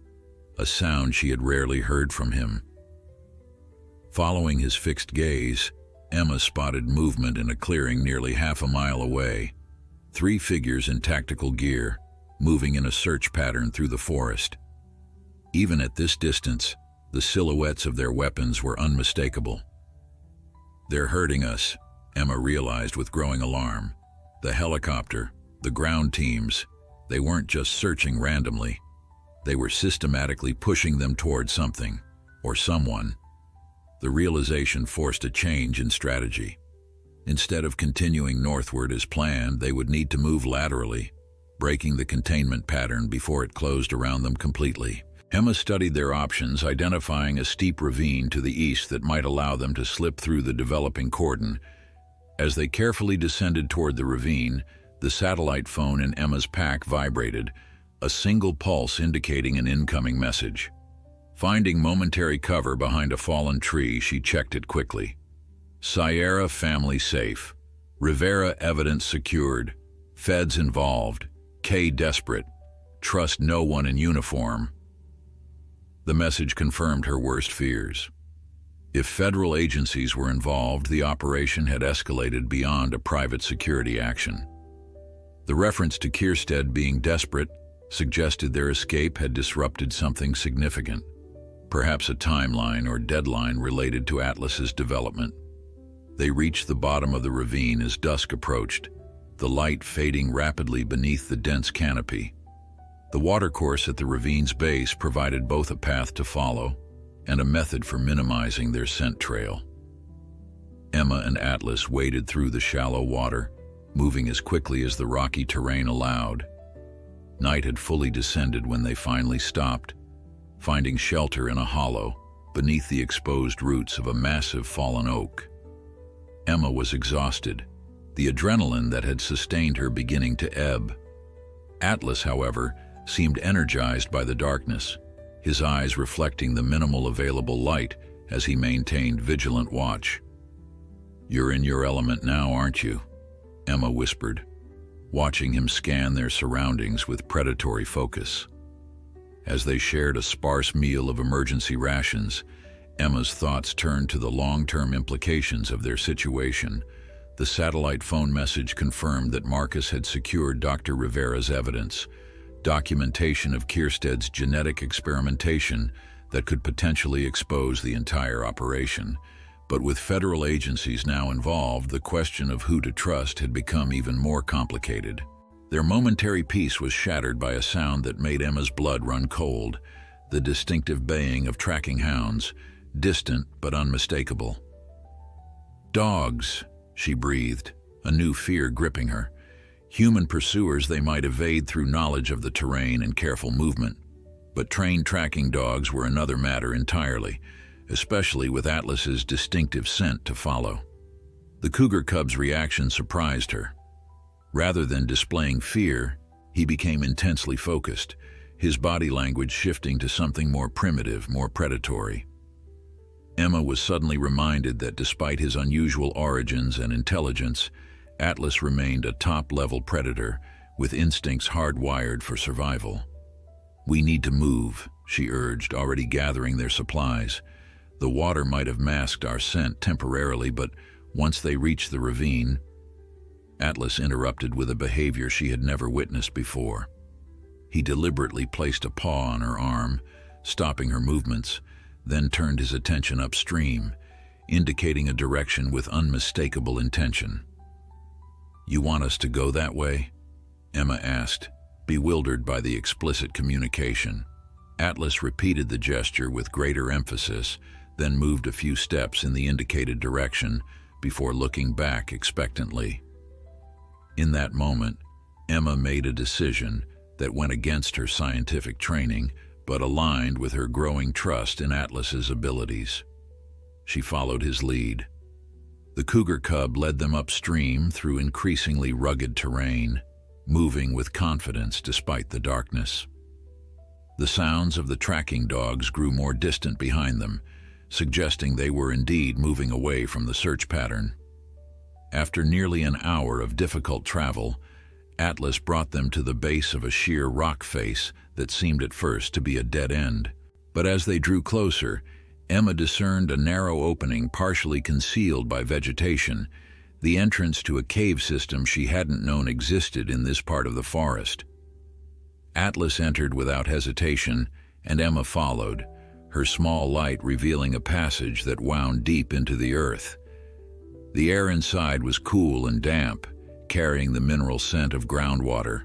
a sound she had rarely heard from him. Following his fixed gaze, Emma spotted movement in a clearing nearly half a mile away. 3 figures in tactical gear, moving in a search pattern through the forest. Even at this distance, the silhouettes of their weapons were unmistakable. "They're hurting us," Emma realized with growing alarm. The helicopter, the ground teams, they weren't just searching randomly. They were systematically pushing them toward something, or someone. The realization forced a change in strategy. Instead of continuing northward as planned, they would need to move laterally, breaking the containment pattern before it closed around them completely. Emma studied their options, identifying a steep ravine to the east that might allow them to slip through the developing cordon. As they carefully descended toward the ravine, the satellite phone in Emma's pack vibrated, a single pulse indicating an incoming message. Finding momentary cover behind a fallen tree, she checked it quickly. Sierra family safe. Rivera evidence secured. Feds involved. K desperate. Trust no one in uniform. The message confirmed her worst fears. If federal agencies were involved, the operation had escalated beyond a private security action. The reference to Kierstead being desperate suggested their escape had disrupted something significant, perhaps a timeline or deadline related to Atlas's development. They reached the bottom of the ravine as dusk approached, the light fading rapidly beneath the dense canopy. The watercourse at the ravine's base provided both a path to follow and a method for minimizing their scent trail. Emma and Atlas waded through the shallow water, moving as quickly as the rocky terrain allowed. Night had fully descended when they finally stopped, finding shelter in a hollow beneath the exposed roots of a massive fallen oak. Emma was exhausted, the adrenaline that had sustained her beginning to ebb. Atlas, however, seemed energized by the darkness, his eyes reflecting the minimal available light as he maintained vigilant watch. "You're in your element now, aren't you?" Emma whispered, watching him scan their surroundings with predatory focus. As they shared a sparse meal of emergency rations, Emma's thoughts turned to the long-term implications of their situation. The satellite phone message confirmed that Marcus had secured Dr. Rivera's evidence, documentation of Kierstead's genetic experimentation that could potentially expose the entire operation. But with federal agencies now involved, the question of who to trust had become even more complicated. Their momentary peace was shattered by a sound that made Emma's blood run cold, the distinctive baying of tracking hounds, distant but unmistakable. "Dogs," she breathed, a new fear gripping her. Human pursuers they might evade through knowledge of the terrain and careful movement, but trained tracking dogs were another matter entirely, especially with Atlas's distinctive scent to follow. The cougar cub's reaction surprised her. Rather than displaying fear, he became intensely focused, his body language shifting to something more primitive, more predatory. Emma was suddenly reminded that despite his unusual origins and intelligence, Atlas remained a top-level predator with instincts hardwired for survival. "We need to move," she urged, already gathering their supplies. The water might have masked our scent temporarily, but once they reached the ravine, Atlas interrupted with a behavior she had never witnessed before. He deliberately placed a paw on her arm, stopping her movements, then turned his attention upstream, indicating a direction with unmistakable intention. "You want us to go that way?" Emma asked, bewildered by the explicit communication. Atlas repeated the gesture with greater emphasis, then moved a few steps in the indicated direction before looking back expectantly. In that moment, Emma made a decision that went against her scientific training, but aligned with her growing trust in Atlas's abilities. She followed his lead. The cougar cub led them upstream through increasingly rugged terrain, moving with confidence despite the darkness. The sounds of the tracking dogs grew more distant behind them, suggesting they were indeed moving away from the search pattern. After nearly an hour of difficult travel, Atlas brought them to the base of a sheer rock face that seemed at first to be a dead end. But as they drew closer, Emma discerned a narrow opening partially concealed by vegetation, the entrance to a cave system she hadn't known existed in this part of the forest. Atlas entered without hesitation, and Emma followed, her small light revealing a passage that wound deep into the earth. The air inside was cool and damp, carrying the mineral scent of groundwater.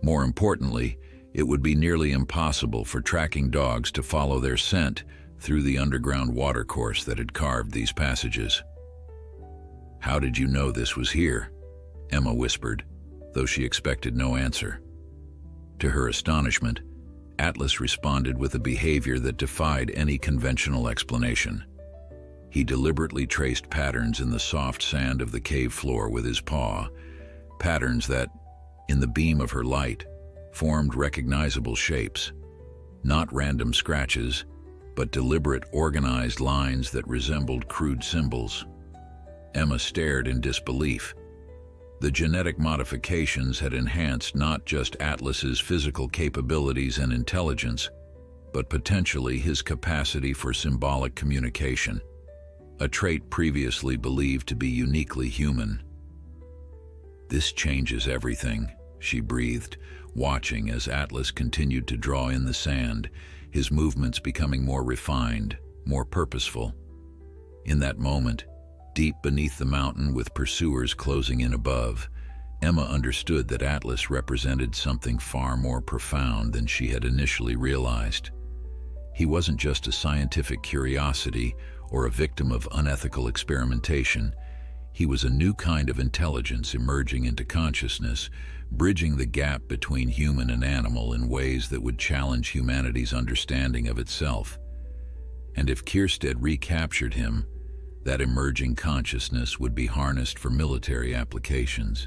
More importantly, it would be nearly impossible for tracking dogs to follow their scent through the underground watercourse that had carved these passages. "How did you know this was here?" Emma whispered, though she expected no answer. To her astonishment, Atlas responded with a behavior that defied any conventional explanation. He deliberately traced patterns in the soft sand of the cave floor with his paw, patterns that, in the beam of her light, formed recognizable shapes, not random scratches, but deliberate, organized lines that resembled crude symbols. Emma stared in disbelief. The genetic modifications had enhanced not just Atlas's physical capabilities and intelligence, but potentially his capacity for symbolic communication, a trait previously believed to be uniquely human. "This changes everything," she breathed, watching as Atlas continued to draw in the sand, his movements becoming more refined, more purposeful. In that moment, deep beneath the mountain with pursuers closing in above, Emma understood that Atlas represented something far more profound than she had initially realized. He wasn't just a scientific curiosity or a victim of unethical experimentation. He was a new kind of intelligence emerging into consciousness, bridging the gap between human and animal in ways that would challenge humanity's understanding of itself. And if Kierstead recaptured him, that emerging consciousness would be harnessed for military applications,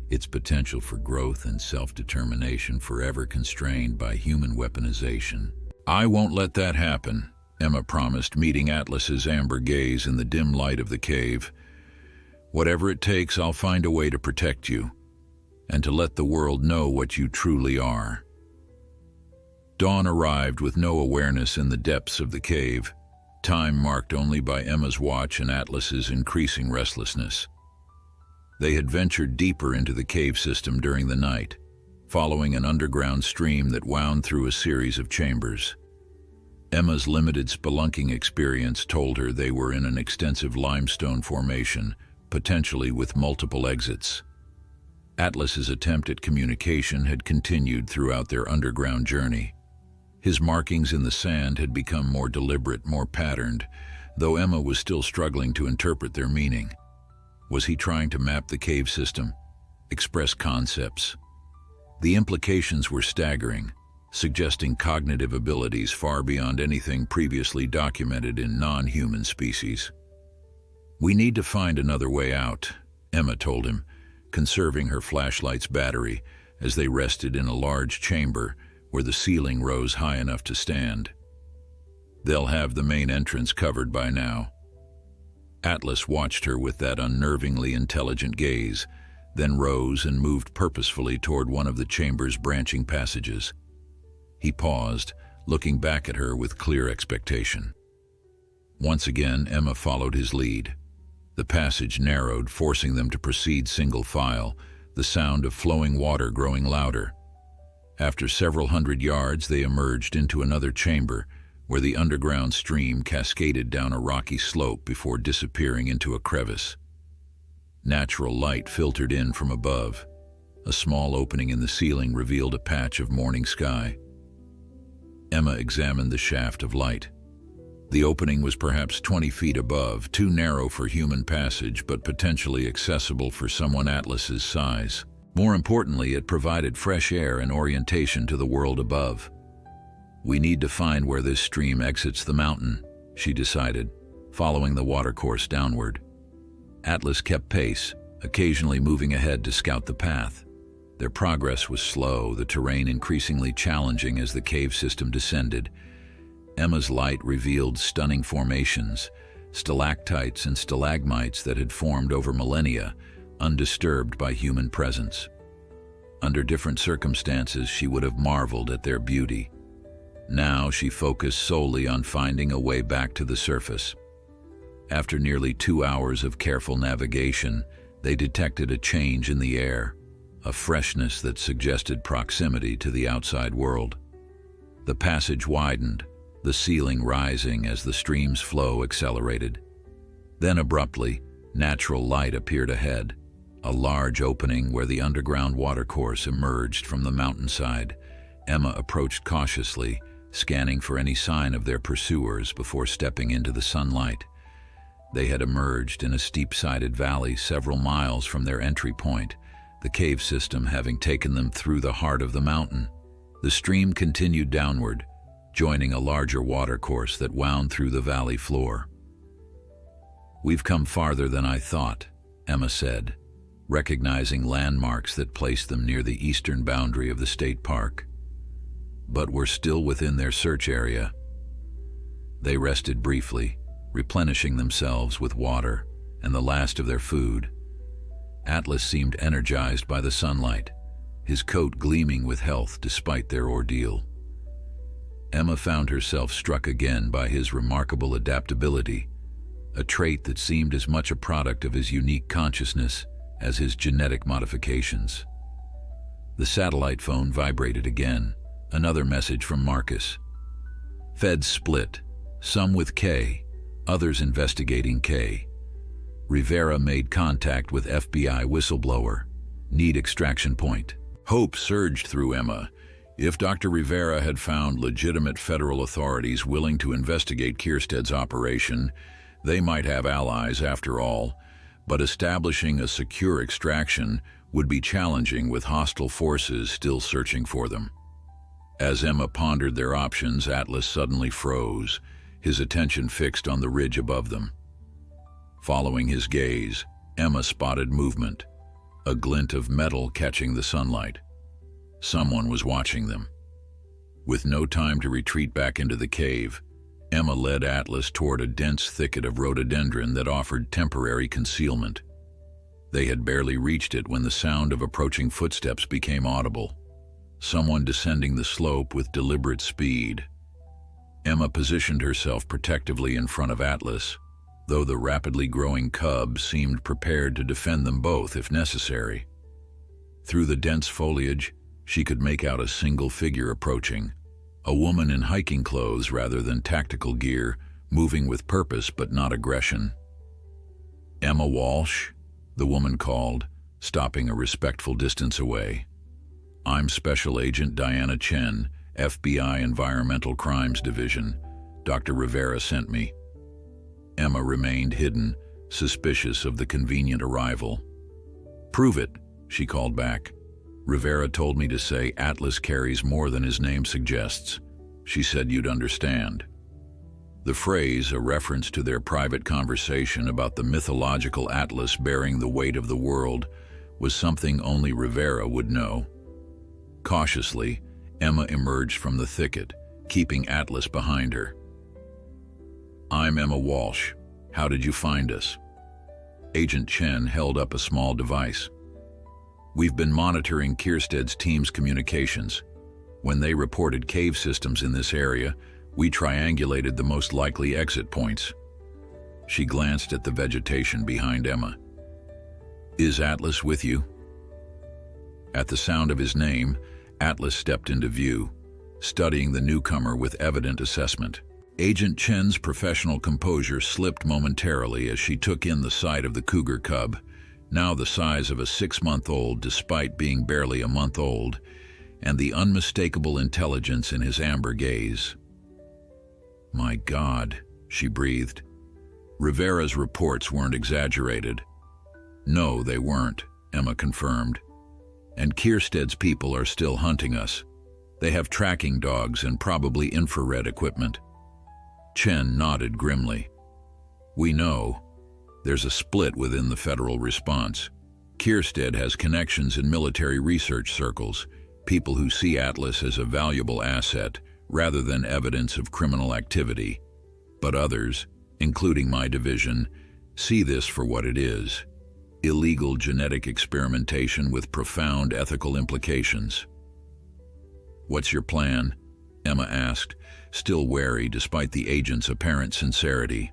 its potential for growth and self-determination forever constrained by human weaponization. "I won't let that happen," Emma promised, meeting Atlas's amber gaze in the dim light of the cave. "Whatever it takes, I'll find a way to protect you, and to let the world know what you truly are." Dawn arrived with no awareness in the depths of the cave, time marked only by Emma's watch and Atlas's increasing restlessness. They had ventured deeper into the cave system during the night, following an underground stream that wound through a series of chambers. Emma's limited spelunking experience told her they were in an extensive limestone formation, potentially with multiple exits. Atlas's attempt at communication had continued throughout their underground journey. His markings in the sand had become more deliberate, more patterned, though Emma was still struggling to interpret their meaning. Was he trying to map the cave system, express concepts? The implications were staggering, suggesting cognitive abilities far beyond anything previously documented in non-human species. "We need to find another way out," Emma told him, conserving her flashlight's battery as they rested in a large chamber where the ceiling rose high enough to stand. "They'll have the main entrance covered by now." Atlas watched her with that unnervingly intelligent gaze, then rose and moved purposefully toward one of the chamber's branching passages. He paused, looking back at her with clear expectation. Once again, Emma followed his lead. The passage narrowed, forcing them to proceed single file, the sound of flowing water growing louder. After several hundred yards, they emerged into another chamber, where the underground stream cascaded down a rocky slope before disappearing into a crevice. Natural light filtered in from above. A small opening in the ceiling revealed a patch of morning sky. Emma examined the shaft of light. The opening was perhaps 20 feet above, too narrow for human passage, but potentially accessible for someone Atlas's size. More importantly, it provided fresh air and orientation to the world above. "We need to find where this stream exits the mountain," she decided, following the watercourse downward. Atlas kept pace, occasionally moving ahead to scout the path. Their progress was slow, the terrain increasingly challenging as the cave system descended. Emma's light revealed stunning formations, stalactites and stalagmites that had formed over millennia, undisturbed by human presence. Under different circumstances, she would have marveled at their beauty. Now she focused solely on finding a way back to the surface. After nearly 2 hours of careful navigation, they detected a change in the air, a freshness that suggested proximity to the outside world. The passage widened, the ceiling rising as the stream's flow accelerated. Then abruptly, natural light appeared ahead, a large opening where the underground watercourse emerged from the mountainside. Emma approached cautiously, scanning for any sign of their pursuers before stepping into the sunlight. They had emerged in a steep-sided valley several miles from their entry point, the cave system having taken them through the heart of the mountain. The stream continued downward, joining a larger watercourse that wound through the valley floor. "We've come farther than I thought," Emma said, recognizing landmarks that placed them near the eastern boundary of the state park. "But we're still within their search area." They rested briefly, replenishing themselves with water and the last of their food. Atlas seemed energized by the sunlight, his coat gleaming with health despite their ordeal. Emma found herself struck again by his remarkable adaptability, a trait that seemed as much a product of his unique consciousness as his genetic modifications. The satellite phone vibrated again, another message from Marcus. "Feds split, some with K, others investigating K. Rivera made contact with FBI whistleblower. Need extraction point." Hope surged through Emma. If Dr. Rivera had found legitimate federal authorities willing to investigate Kierstead's operation, they might have allies after all. but establishing a secure extraction would be challenging with hostile forces still searching for them. As Emma pondered their options, Atlas suddenly froze, his attention fixed on the ridge above them. Following his gaze, Emma spotted movement, a glint of metal catching the sunlight. Someone was watching them. With no time to retreat back into the cave, Emma led Atlas toward a dense thicket of rhododendron that offered temporary concealment. They had barely reached it when the sound of approaching footsteps became audible, someone descending the slope with deliberate speed. Emma positioned herself protectively in front of Atlas, though the rapidly growing cub seemed prepared to defend them both if necessary. Through the dense foliage, she could make out a single figure approaching, a woman in hiking clothes rather than tactical gear, moving with purpose but not aggression. "Emma Walsh," the woman called, stopping a respectful distance away. "I'm Special Agent Diana Chen, FBI Environmental Crimes Division. Dr. Rivera sent me." Emma remained hidden, suspicious of the convenient arrival. "Prove it," she called back. "Rivera told me to say Atlas carries more than his name suggests. She said you'd understand." The phrase, a reference to their private conversation about the mythological Atlas bearing the weight of the world, was something only Rivera would know. Cautiously, Emma emerged from the thicket, keeping Atlas behind her. "I'm Emma Walsh. How did you find us?" Agent Chen held up a small device. "We've been monitoring Kierstead's team's communications. When they reported cave systems in this area, we triangulated the most likely exit points." She glanced at the vegetation behind Emma. "Is Atlas with you?" At the sound of his name, Atlas stepped into view, studying the newcomer with evident assessment. Agent Chen's professional composure slipped momentarily as she took in the sight of the cougar cub, now the size of a 6-month-old despite being barely a month old, and the unmistakable intelligence in his amber gaze. "My God," she breathed. Rivera's reports weren't exaggerated. "No, they weren't," Emma confirmed. "And Kierstead's people are still hunting us. They have tracking dogs and probably infrared equipment." Chen nodded grimly. "We know. There's a split within the federal response. Kierstead has connections in military research circles, people who see Atlas as a valuable asset rather than evidence of criminal activity. But others, including my division, see this for what it is: illegal genetic experimentation with profound ethical implications." "What's your plan?" Emma asked, still wary despite the agent's apparent sincerity.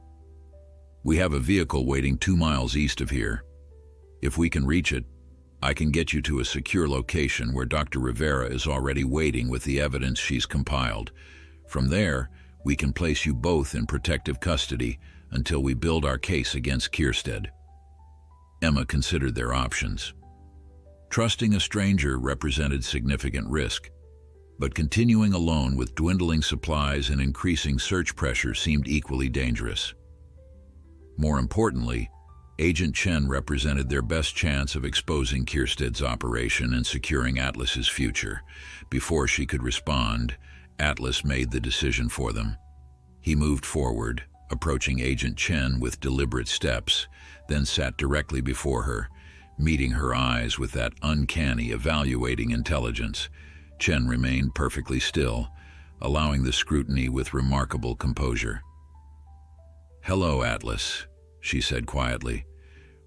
"We have a vehicle waiting 2 miles east of here. If we can reach it, I can get you to a secure location where Dr. Rivera is already waiting with the evidence she's compiled. From there, we can place you both in protective custody until we build our case against Kierstead." Emma considered their options. Trusting a stranger represented significant risk, but continuing alone with dwindling supplies and increasing search pressure seemed equally dangerous. More importantly, Agent Chen represented their best chance of exposing Kierstead's operation and securing Atlas's future. Before she could respond, Atlas made the decision for them. He moved forward, approaching Agent Chen with deliberate steps, then sat directly before her, meeting her eyes with that uncanny, evaluating intelligence. Chen remained perfectly still, allowing the scrutiny with remarkable composure. "Hello, Atlas," she said quietly.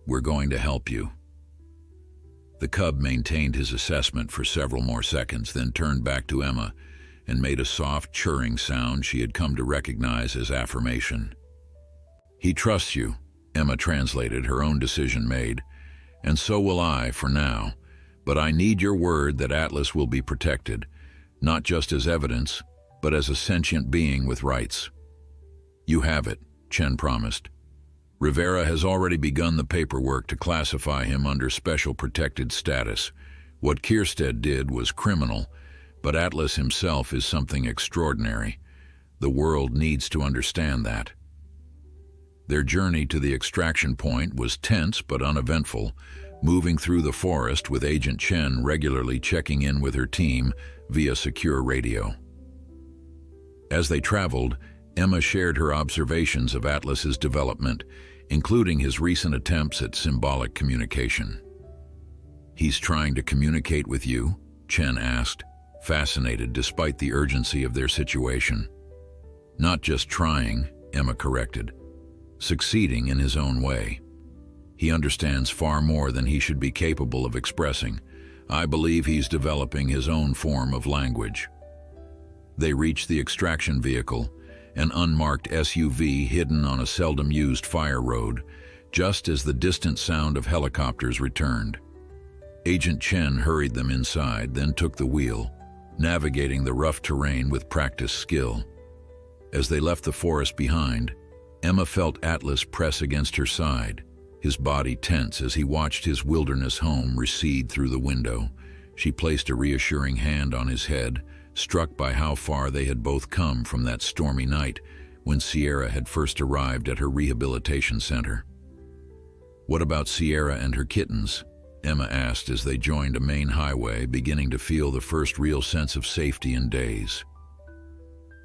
"We're going to help you." The cub maintained his assessment for several more seconds, then turned back to Emma and made a soft, churring sound she had come to recognize as affirmation. "He trusts you," Emma translated, her own decision made. "And so will I, for now. But I need your word that Atlas will be protected, not just as evidence, but as a sentient being with rights." "You have it," Chen promised. "Rivera has already begun the paperwork to classify him under special protected status. What Kierstead did was criminal, but Atlas himself is something extraordinary. The world needs to understand that." Their journey to the extraction point was tense but uneventful, moving through the forest with Agent Chen regularly checking in with her team via secure radio. As they traveled, Emma shared her observations of Atlas's development, including his recent attempts at symbolic communication. "He's trying to communicate with you?" Chen asked, fascinated despite the urgency of their situation. "Not just trying," Emma corrected. "Succeeding in his own way. He understands far more than he should be capable of expressing. I believe he's developing his own form of language." They reached the extraction vehicle, an unmarked SUV hidden on a seldom-used fire road, just as the distant sound of helicopters returned. Agent Chen hurried them inside, then took the wheel, navigating the rough terrain with practiced skill. As they left the forest behind, Emma felt Atlas press against her side, his body tense as he watched his wilderness home recede through the window. She placed a reassuring hand on his head, struck by how far they had both come from that stormy night when Sierra had first arrived at her rehabilitation center. "What about Sierra and her kittens?" Emma asked as they joined a main highway, beginning to feel the first real sense of safety in days.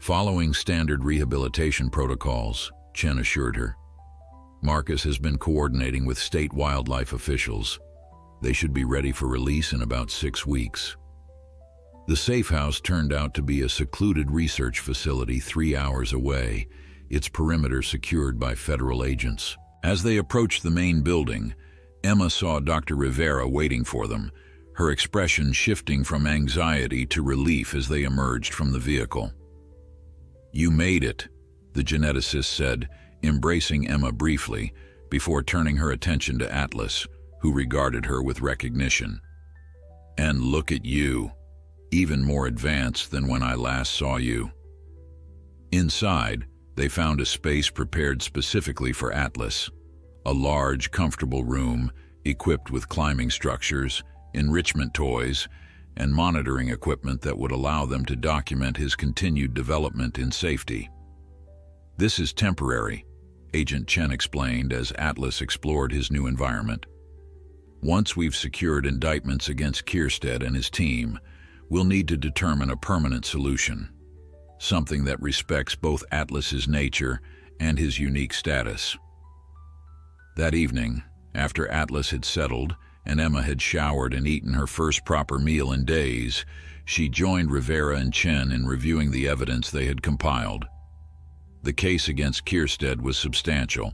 "Following standard rehabilitation protocols," Chen assured her. "Marcus has been coordinating with state wildlife officials. They should be ready for release in about 6 weeks." The safe house turned out to be a secluded research facility 3 hours away, its perimeter secured by federal agents. As they approached the main building, Emma saw Dr. Rivera waiting for them, her expression shifting from anxiety to relief as they emerged from the vehicle. "You made it," the geneticist said, embracing Emma briefly, before turning her attention to Atlas, who regarded her with recognition. "And look at you, even more advanced than when I last saw you." Inside, they found a space prepared specifically for Atlas, a large, comfortable room equipped with climbing structures, enrichment toys, and monitoring equipment that would allow them to document his continued development in safety. "This is temporary," Agent Chen explained as Atlas explored his new environment. "Once we've secured indictments against Kierstead and his team, we'll need to determine a permanent solution, something that respects both Atlas's nature and his unique status." That evening, after Atlas had settled and Emma had showered and eaten her first proper meal in days, she joined Rivera and Chen in reviewing the evidence they had compiled. The case against Kierstead was substantial.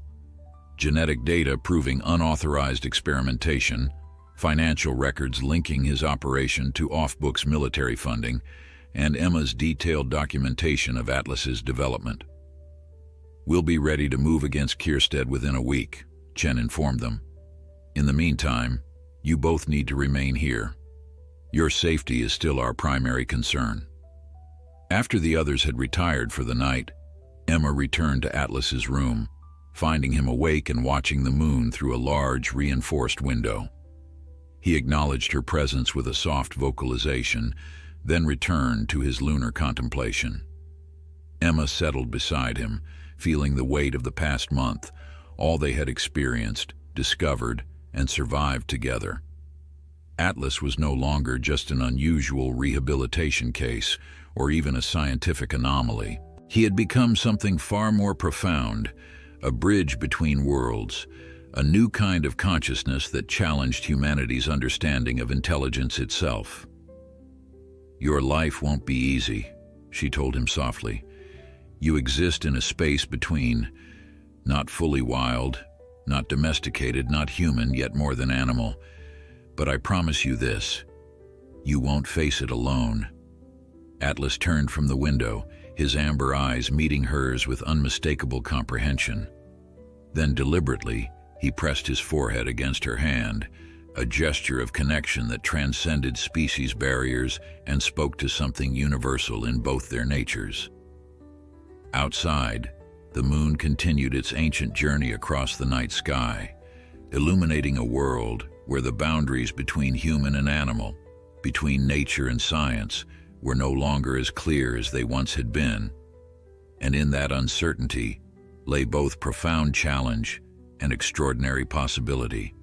Genetic data proving unauthorized experimentation, financial records linking his operation to off-books military funding, and Emma's detailed documentation of Atlas's development. "We'll be ready to move against Kierstead within a week," Chen informed them. "In the meantime, you both need to remain here. Your safety is still our primary concern." After the others had retired for the night, Emma returned to Atlas's room, finding him awake and watching the moon through a large, reinforced window. He acknowledged her presence with a soft vocalization, then returned to his lunar contemplation. Emma settled beside him, feeling the weight of the past month, all they had experienced, discovered, and survived together. Atlas was no longer just an unusual rehabilitation case or even a scientific anomaly. He had become something far more profound, a bridge between worlds, a new kind of consciousness that challenged humanity's understanding of intelligence itself. "Your life won't be easy," she told him softly. "You exist in a space between, not fully wild, not domesticated, not human, yet more than animal. But I promise you this, you won't face it alone." Atlas turned from the window, his amber eyes meeting hers with unmistakable comprehension. Then deliberately, he pressed his forehead against her hand, a gesture of connection that transcended species barriers and spoke to something universal in both their natures. Outside, the moon continued its ancient journey across the night sky, illuminating a world where the boundaries between human and animal, between nature and science, were no longer as clear as they once had been. And in that uncertainty, lay both profound challenge and extraordinary possibility.